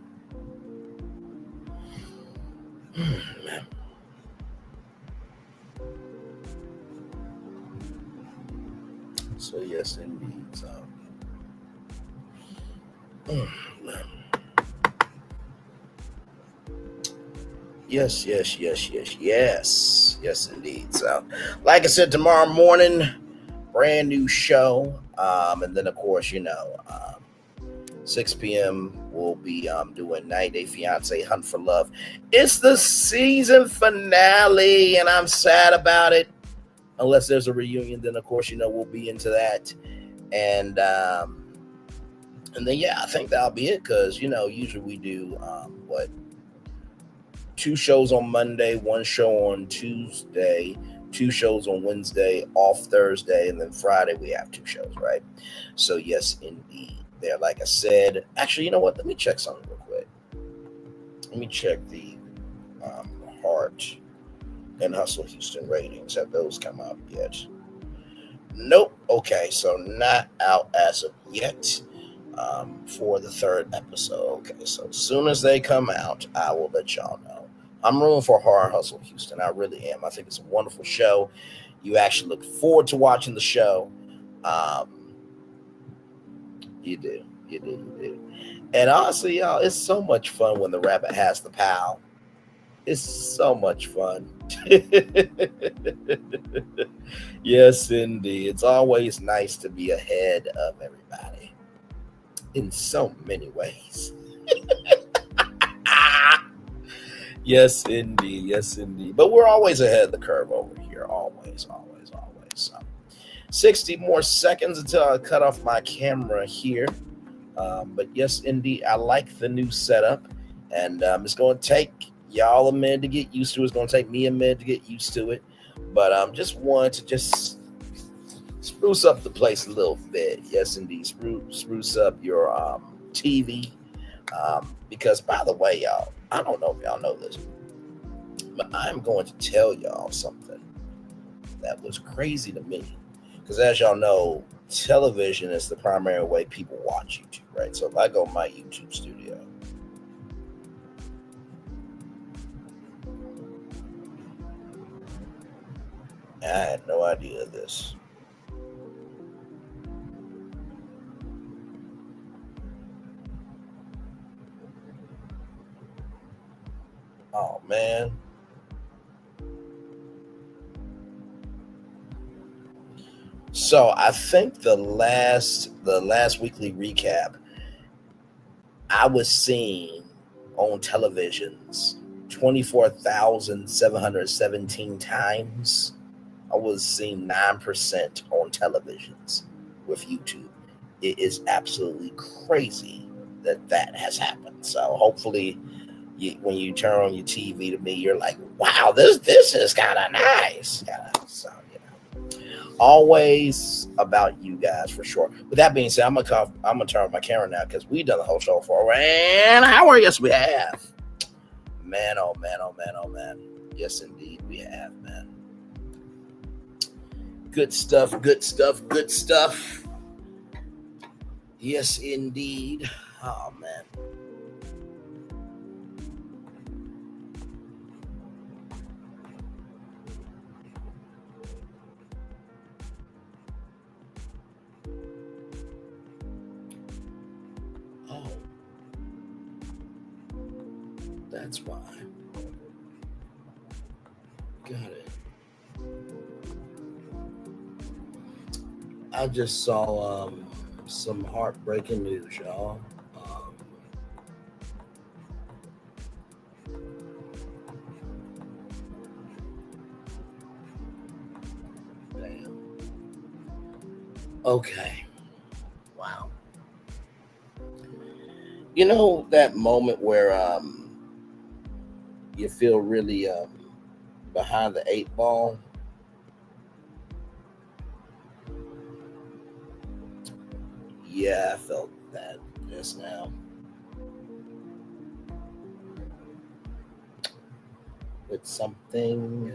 So yes, indeed. So yes, indeed. So, like I said, tomorrow morning, brand new show, and then of course, 6 p.m. we'll be doing 90 Day Fiance Hunt for Love. It's the season finale, and I'm sad about it. Unless there's a reunion, then of course, we'll be into that. And then yeah, I think that'll be it, because usually we do 2 shows on Monday, 1 show on Tuesday, 2 shows on Wednesday, off Thursday, and then Friday we have 2 shows, right? So yes, indeed. There, like I said, actually, you know what? Let me check something real quick. Let me check the Heart and Hustle Houston ratings. Have those come out yet? Nope. Okay, so not out as of yet for the 3rd episode. Okay, so as soon as they come out, I will let y'all know. I'm rooting for Heart Hustle Houston. I really am. I think it's a wonderful show. You actually look forward to watching the show. You do. And honestly, y'all, it's so much fun when the rabbit has the pal. It's so much fun. Yes, indeed. It's always nice to be ahead of everybody in so many ways. Yes, indeed. But we're always ahead of the curve over here. Always. So 60 more seconds until I cut off my camera here. But yes, indeed, I like the new setup. And it's going to take y'all a minute to get used to it. It's going to take me a minute to get used to it. But just wanted to spruce up the place a little bit. Yes, indeed. Spruce up your TV. Because, by the way, y'all, I don't know if y'all know this, but I'm going to tell y'all something that was crazy to me. Because as y'all know, television is the primary way people watch YouTube, right? So if I go to my YouTube studio, I had no idea of this. Oh, man. So I think the last weekly recap, I was seeing on televisions 24,717 times. I was seeing 9% on televisions with YouTube. It is absolutely crazy that has happened. So hopefully, when you turn on your TV to me, you're like, wow, this is kind of nice. So, always about you guys for sure. With that being said, I'm gonna turn on my camera now because we've done the whole show for an hour. Yes, we have. Man, oh man. Yes, indeed, we have, man. Good stuff. Yes, indeed. Oh man. That's why. Got it. I just saw some heartbreaking news, y'all. Damn. Okay. Wow. You know that moment where you feel really behind the eight ball? Yeah, I felt that just now. With something.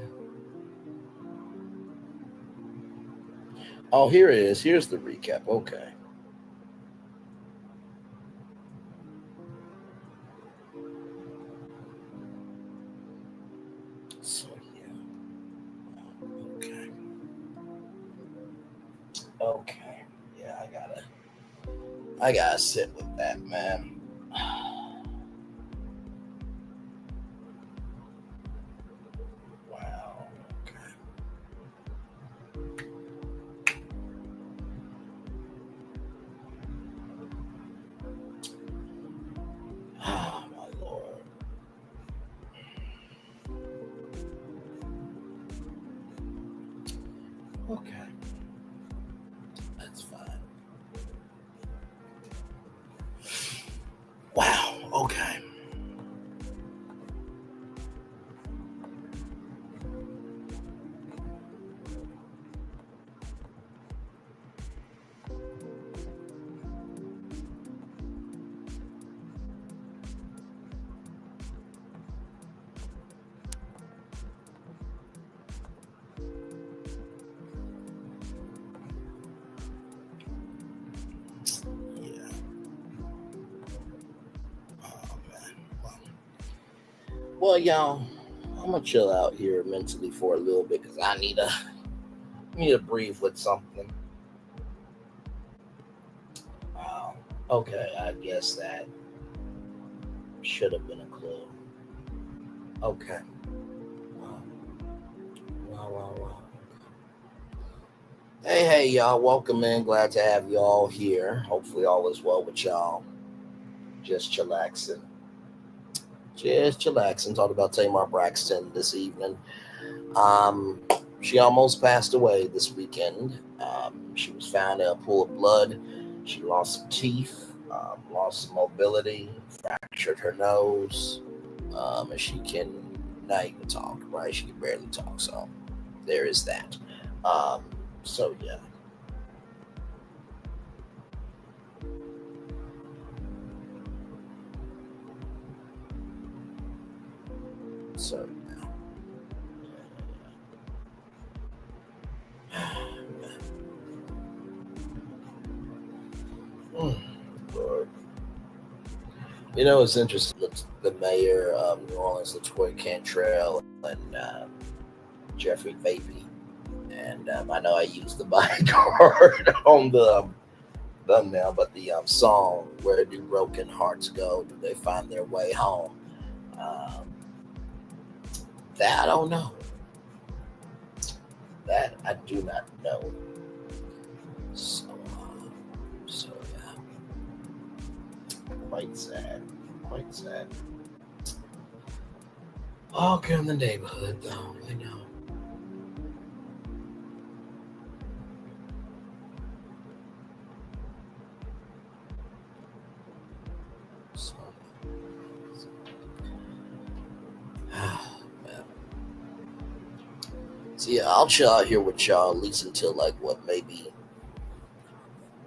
Oh, here it is. Here's the recap. Okay. So, yeah. Okay. Okay. Yeah, I gotta sit with that, man. Wow. Oh, my Lord. Okay. That's fine. Wow. Okay. Well, y'all, I'm gonna chill out here mentally for a little bit because I need to breathe with something. Wow. Okay, I guess that should have been a clue. Okay. Wow. Hey, y'all, welcome in. Glad to have you all here. Hopefully, all is well with y'all. Just chillaxing. Talked about Tamar Braxton this evening. She almost passed away this weekend. She was found in a pool of blood. She lost some teeth, lost some mobility, fractured her nose, and she can not even talk, right? She can barely talk, so there is that. So, yeah. So, Lord. You know, it's interesting. The mayor of New Orleans, LaToya Cantrell, and Jeffrey Vapey. And I know I used the bodyguard on the thumbnail, but the song, Where Do Broken Hearts Go? Do They Find Their Way Home? That I don't know. That I do not know. So yeah. Quite sad. All good in the neighborhood, though. I know. So yeah, I'll chill out here with y'all at least until maybe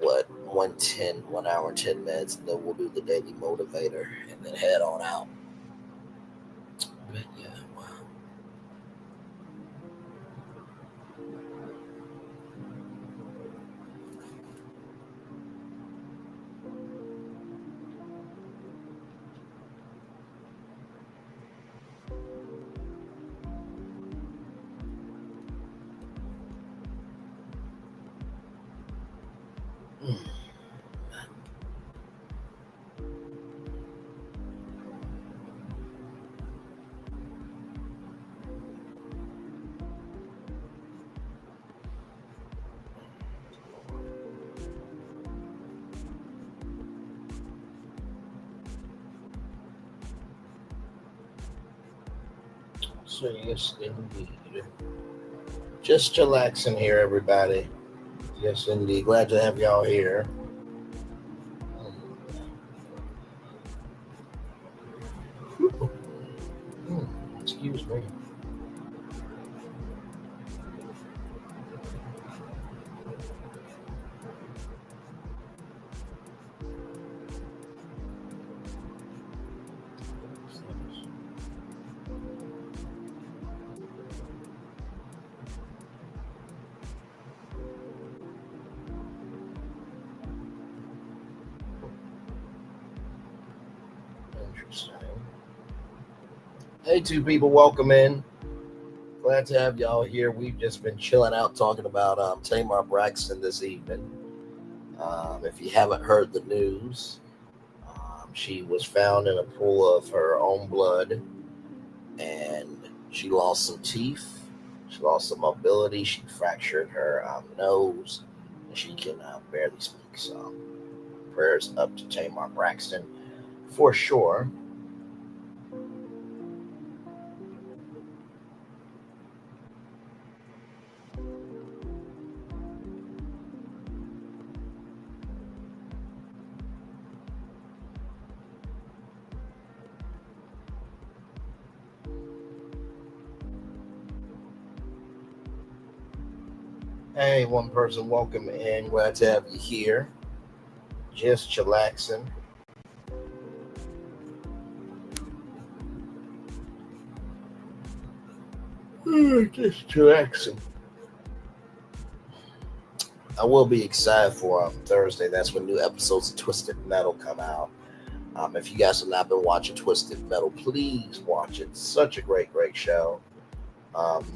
1 hour and 10 minutes, and then we'll do the daily motivator and then head on out. But yeah, wow. So yes, indeed. Just chillaxing here, everybody. Yes, indeed. Glad to have y'all here. Excuse me. Interesting. Hey, two people, welcome in. Glad to have y'all here. We've just been chilling out talking about Tamar Braxton this evening. If you haven't heard the news, she was found in a pool of her own blood, and she lost some teeth. She lost some mobility. She fractured her nose, and she can barely speak. So prayers up to Tamar Braxton for sure. Hey, one person, welcome in. Glad to have you here. Just chillaxing. Just chillaxing. I will be excited for Thursday. That's when new episodes of Twisted Metal come out. If you guys have not been watching Twisted Metal, please watch it. Such a great show.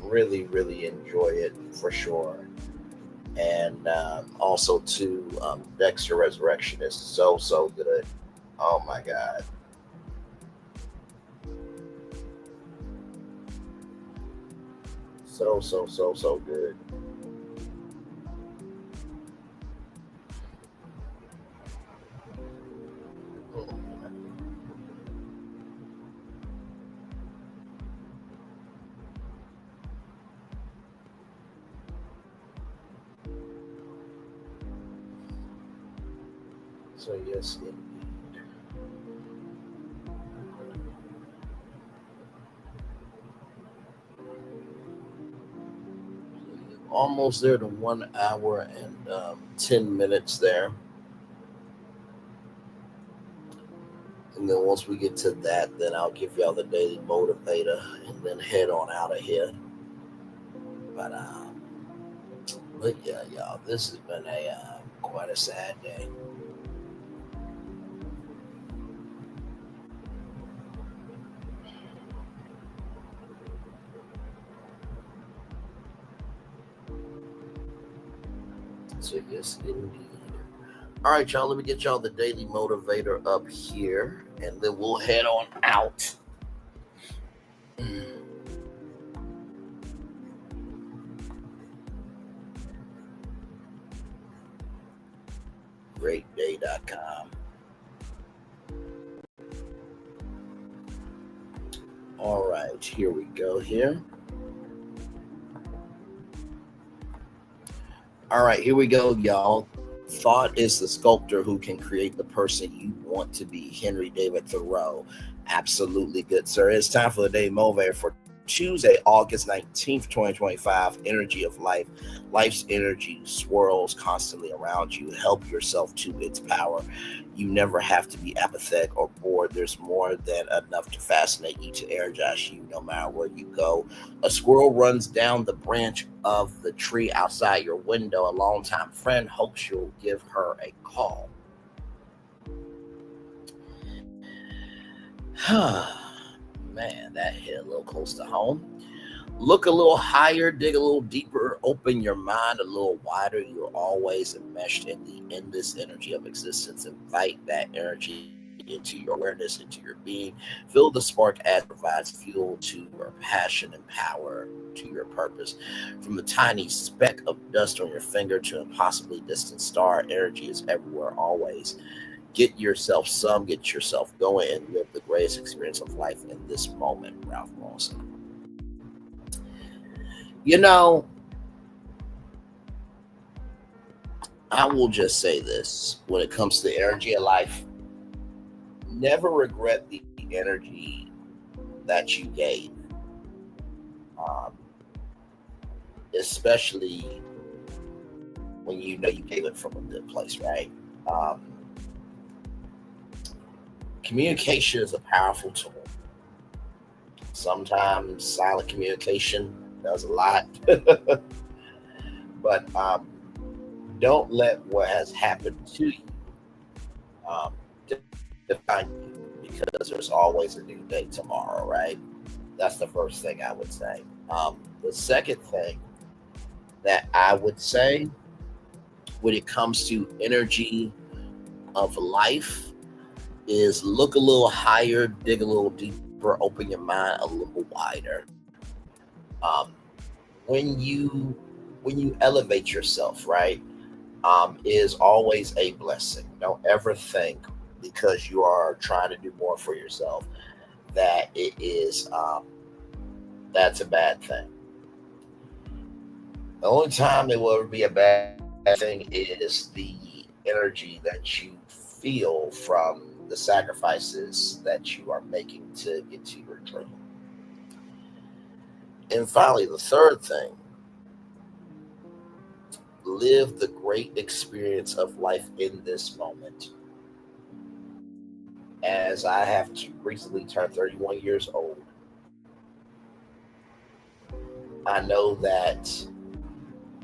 Really, really enjoy it for sure. And also to Dexter Resurrection is so good. Oh my God. So good. So yes, indeed. Almost there to 1 hour and 10 minutes there. And then once we get to that, then I'll give y'all the daily motivator and then head on out of here. But yeah, y'all, this has been a quite a sad day. So yes, indeed. All right, y'all, let me get y'all the daily motivator up here, and then we'll head on out. Greatday.com. All right, here we go here. All right, here we go, y'all. Thought is the sculptor who can create the person you want to be. Henry David Thoreau. Absolutely good, sir. It's time for the Daily Motivator for Tuesday, August 19th, 2025. Energy of life. Life's energy swirls constantly around you. Help yourself to its power. You never have to be apathetic or bored. There's more than enough to fascinate you, to energize you no matter where you go. A squirrel runs down the branch of the tree outside your window. A longtime friend hopes you'll give her a call. Man, that hit a little close to home. Look a little higher, dig a little deeper, open your mind a little wider. You're always enmeshed in the endless energy of existence. Invite that energy into your awareness, into your being. Feel the spark as it provides fuel to your passion and power to your purpose. From the tiny speck of dust on your finger to an impossibly distant star, energy is everywhere, always. Get yourself some, get yourself going, and live the greatest experience of life in this moment. Ralph Lawson. You know, I will just say this when it comes to the energy of life: never regret the energy that you gave, especially when you know you gave it from a good place, right? Communication is a powerful tool. Sometimes silent communication does a lot, but don't let what has happened to you define you, because there's always a new day tomorrow, right? That's the first thing I would say. The second thing that I would say when it comes to energy of life is look a little higher, dig a little deeper, open your mind a little wider. When you elevate yourself, right, is always a blessing. Don't ever think because you are trying to do more for yourself that it is that's a bad thing. The only time it will ever be a bad thing is the energy that you feel from the sacrifices that you are making to get to your dream. And finally, the third thing: live the great experience of life in this moment. As I have recently turned 31 years old, I know that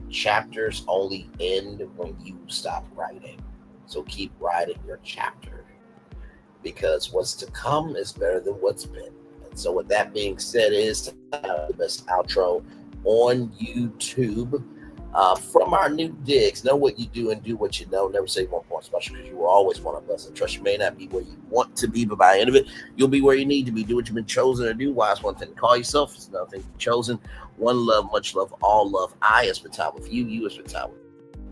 chapters only end when you stop writing. So keep writing your chapter, because what's to come is better than what's been. And so with that being said, it is the best outro on YouTube. From our new digs, know what you do and do what you know. Never say one point special, because you will always one of us. And trust, you may not be where you want to be, but by the end of it, you'll be where you need to be. Do what you've been chosen to do. Why? It's one thing to call yourself, it's another thing to be chosen. One love, much love, all love. I have spent time with you. You have spent time with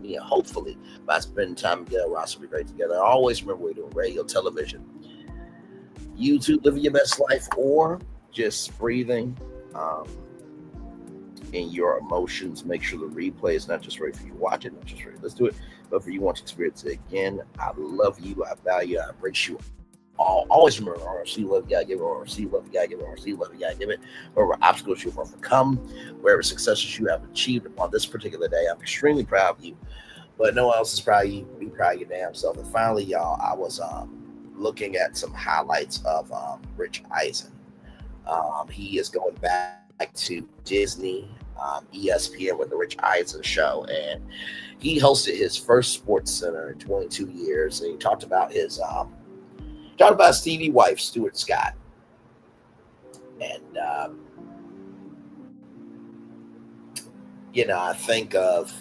me. And hopefully, by spending time together, we'll also be great together. Always remember, we're doing radio, television, YouTube, living your best life, or just breathing. In your emotions. Make sure the replay is not just right for you to watch it, not just for you to listen to it, but for you want to experience it again. I love you, I value you, I embrace you all. Always remember, RC love you, gotta give it, RC love you, gotta give it, RC love you, gotta give it. Wherever obstacles you've overcome, wherever successes you have achieved on this particular day, I'm extremely proud of you. But no one else is proud of you. Be proud of your damn self. And finally, y'all, I was looking at some highlights of Rich Eisen. He is going back to Disney, ESPN with the Rich Eisen show, and he hosted his first Sports Center in 22 years. And he talked about his Stevie wife, Stuart Scott, and I think of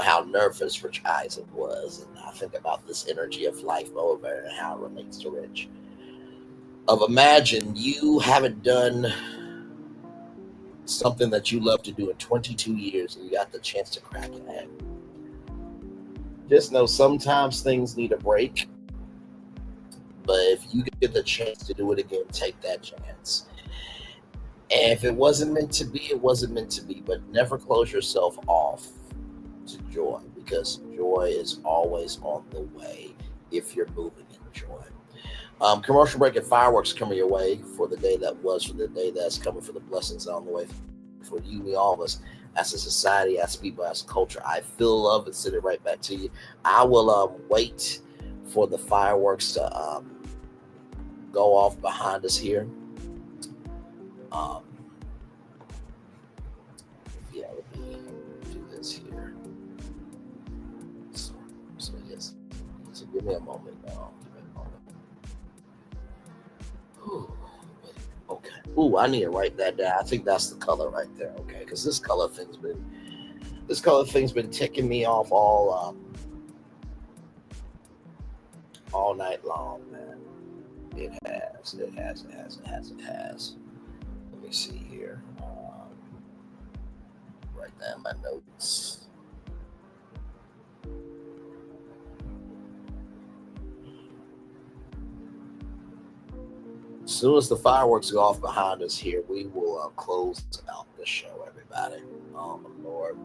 how nervous Rich Eisen was, and I think about this energy of life over and how it relates to Rich. Imagine you haven't done something that you love to do in 22 years and you got the chance to crack it at. Just know sometimes things need a break, but if you get the chance to do it again, take that chance. And if it wasn't meant to be, it wasn't meant to be, but never close yourself off to joy, because joy is always on the way if you're moving in joy. Commercial break and fireworks coming your way for the day that was, for the day that's coming, for the blessings on the way for you, me, all of us, as a society, as people, as a culture. I feel love and send it right back to you. I will wait for the fireworks to go off behind us here. Let me do this here. So yes. So give me a moment now. Okay. Ooh, I need to write that down. I think that's the color right there. Okay, because this color thing's been ticking me off all night long, man. It has. Let me see here. Write down my notes. As soon as the fireworks go off behind us here, we will close out this show, everybody. Oh, my Lord.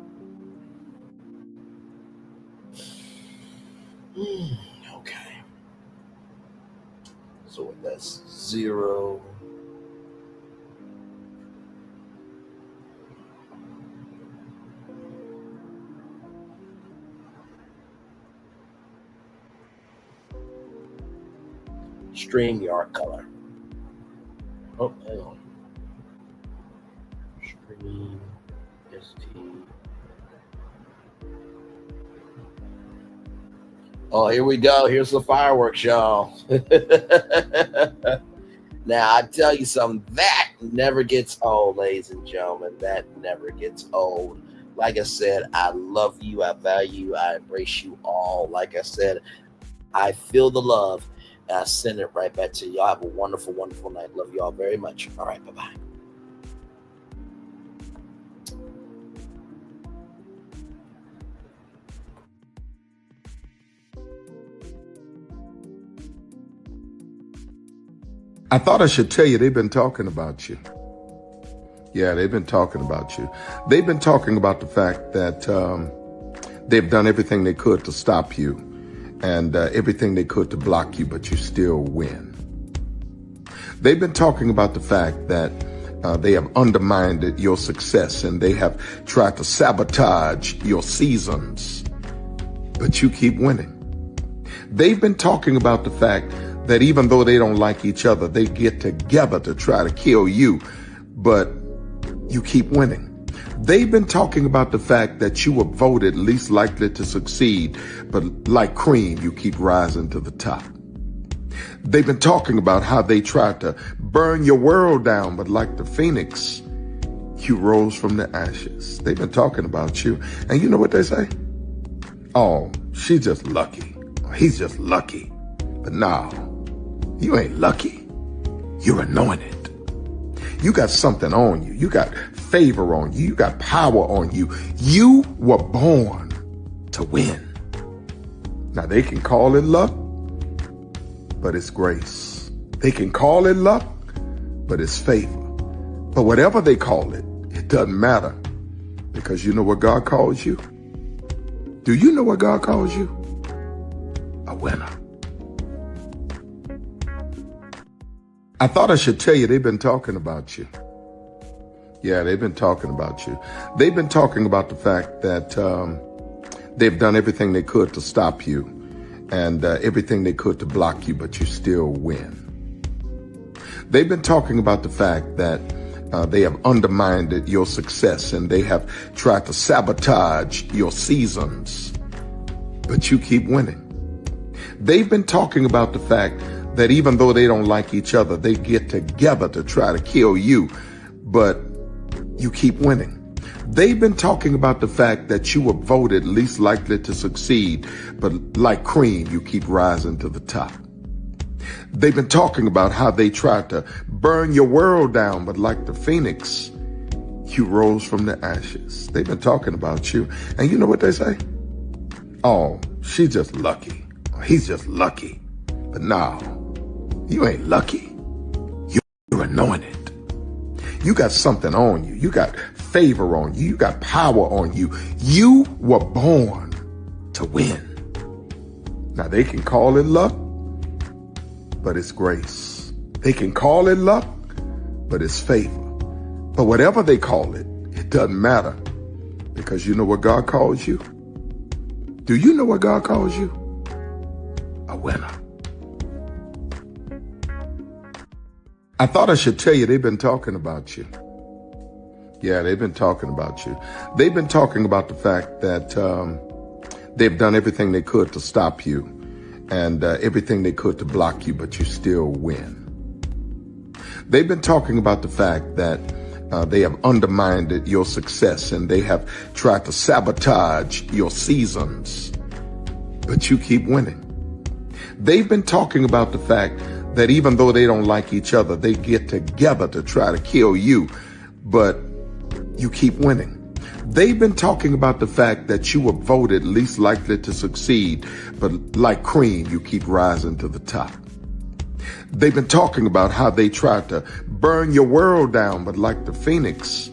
Okay. So that's 0. StreamYard color. Oh, hang on. Stream ST. Oh, here we go. Here's the fireworks, y'all. Now, I tell you something, that never gets old, ladies and gentlemen. That never gets old. Like I said, I love you. I value you. I embrace you all. Like I said, I feel the love. And I send it right back to you. Y'all have a wonderful, wonderful night. Love you all very much. All right, bye-bye. I thought I should tell you, they've been talking about you. Yeah, they've been talking about you. They've been talking about the fact that they've done everything they could to stop you and everything they could to block you, but you still win. They've been talking about the fact that they have undermined your success and they have tried to sabotage your seasons, but you keep winning. They've been talking about the fact that even though they don't like each other, they get together to try to kill you, but you keep winning. They've been talking about the fact that you were voted least likely to succeed, but like cream, you keep rising to the top. They've been talking about how they tried to burn your world down, but like the phoenix, you rose from the ashes. They've been talking about you. And you know what they say? Oh, she's just lucky. He's just lucky. But no, you ain't lucky. You're anointed. You got something on you. You got favor on you. You got power on you. You were born to win. Now they can call it luck, but it's grace. They can call it luck, but it's favor. But whatever they call it, it doesn't matter, because you know what God calls you? Do you know what God calls you? A winner. I thought I should tell you, they've been talking about you. Yeah, they've been talking about you. They've been talking about the fact that they've done everything they could to stop you and everything they could to block you, but you still win. They've been talking about the fact that they have undermined your success and they have tried to sabotage your seasons, but you keep winning. They've been talking about the fact that even though they don't like each other, they get together to try to kill you, but you keep winning. They've been talking about the fact that you were voted least likely to succeed, but like cream, you keep rising to the top. They've been talking about how they tried to burn your world down, but like the phoenix, you rose from the ashes. They've been talking about you. And you know what they say? Oh, she's just lucky. He's just lucky. But no, you ain't lucky. You're anointed. You got something on you. You got favor on you. You got power on you. You were born to win. Now they can call it luck, but it's grace. They can call it luck, but it's favor. But whatever they call it, it doesn't matter, because you know what God calls you? Do you know what God calls you? A winner. I thought I should tell you, they've been talking about you. Yeah, they've been talking about you. They've been talking about the fact that they've done everything they could to stop you and everything they could to block you, but you still win. They've been talking about the fact that they have undermined your success and they have tried to sabotage your seasons, but you keep winning. They've been talking about the fact that even though they don't like each other, they get together to try to kill you, but you keep winning. They've been talking about the fact that you were voted least likely to succeed, but like cream, you keep rising to the top. They've been talking about how they tried to burn your world down, but like the phoenix,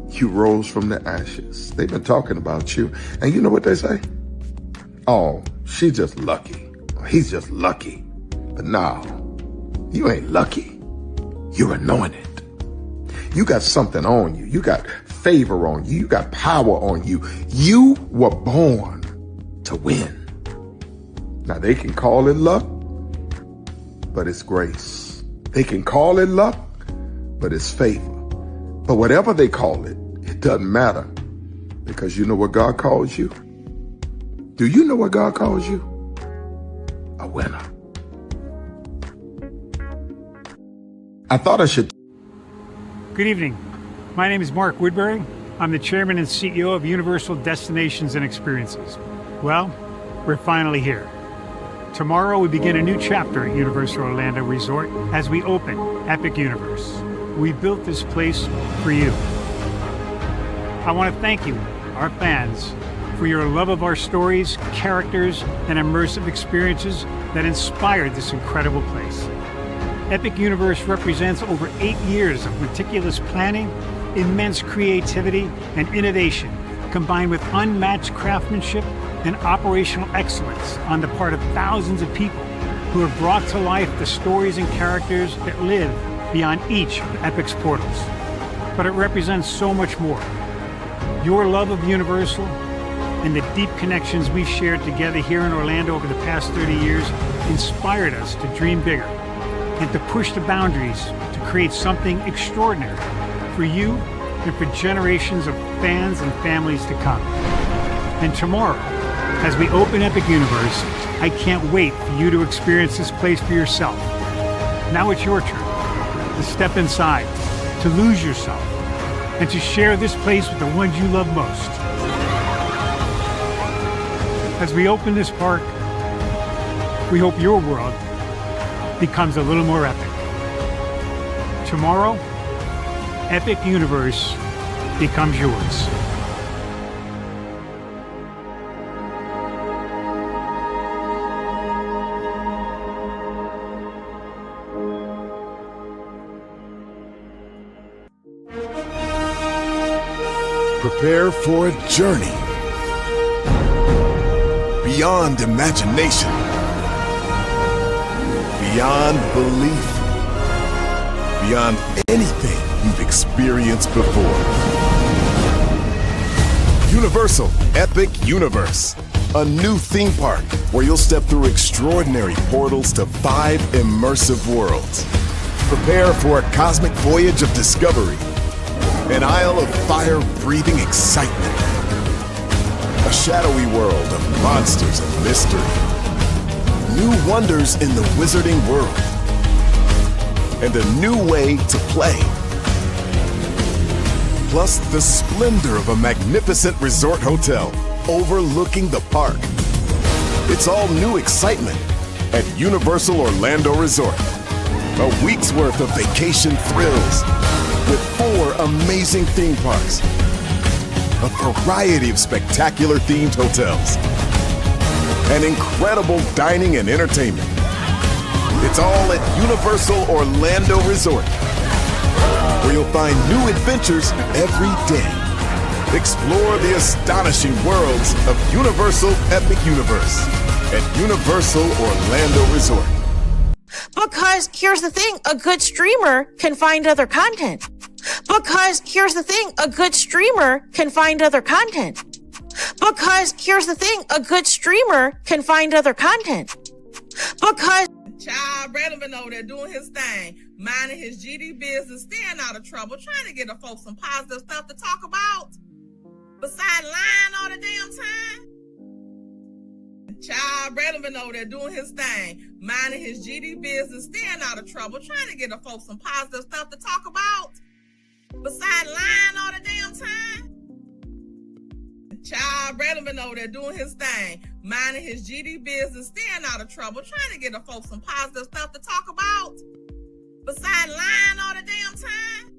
You rose from the ashes. They've been talking about you. And you know what they say? Oh, she's just lucky. He's just lucky. But no, you ain't lucky. You're anointed. You got something on you. You got favor on you. You got power on you. You were born to win. Now, they can call it luck, but it's grace. They can call it luck, but it's favor. But whatever they call it, it doesn't matter, because you know what God calls you? Do you know what God calls you? A winner. I thought I should. Good evening. My name is Mark Woodbury. I'm the chairman and CEO of Universal Destinations and Experiences. Well, we're finally here. Tomorrow we begin a new chapter at Universal Orlando Resort as we open Epic Universe. We built this place for you. I want to thank you, our fans, for your love of our stories, characters, and immersive experiences that inspired this incredible place. Epic Universe represents over 8 years of meticulous planning, immense creativity, and innovation, combined with unmatched craftsmanship and operational excellence on the part of thousands of people who have brought to life the stories and characters that live beyond each of Epic's portals. But it represents so much more. Your love of Universal and the deep connections we've shared together here in Orlando over the past 30 years inspired us to dream bigger and to push the boundaries to create something extraordinary for you and for generations of fans and families to come. And tomorrow, as we open Epic Universe, I can't wait for you to experience this place for yourself. Now it's your turn to step inside, to lose yourself, and to share this place with the ones you love most. As we open this park, we hope your world becomes a little more epic. Tomorrow, Epic Universe becomes yours. Prepare for a journey beyond imagination, beyond belief, beyond anything you've experienced before. Universal Epic Universe, a new theme park where you'll step through extraordinary portals to 5 immersive worlds. Prepare for a cosmic voyage of discovery, an isle of fire-breathing excitement, a shadowy world of monsters and mystery, new wonders in the wizarding world, and a new way to play. Plus the splendor of a magnificent resort hotel overlooking the park. It's all new excitement at Universal Orlando Resort. A week's worth of vacation thrills with 4 amazing theme parks, a variety of spectacular themed hotels, and incredible dining and entertainment. It's all at Universal Orlando Resort, where you'll find new adventures every day. Explore the astonishing worlds of Universal Epic Universe at Universal Orlando Resort. Because here's the thing, a good streamer can find other content. Because here's the thing, a good streamer can find other content. Because here's the thing, a good streamer can find other content. Because Child Redman over there doing his thing, minding his GD business, staying out of trouble, trying to get the folks some positive stuff to talk about. Besides lying all the damn time. Child Redman over there doing his thing, minding his GD business, staying out of trouble, trying to get the folks some positive stuff to talk about. Besides lying all the damn time. Child Redman over there doing his thing, minding his GD business, staying out of trouble, trying to get the folks some positive stuff to talk about. Besides lying all the damn time.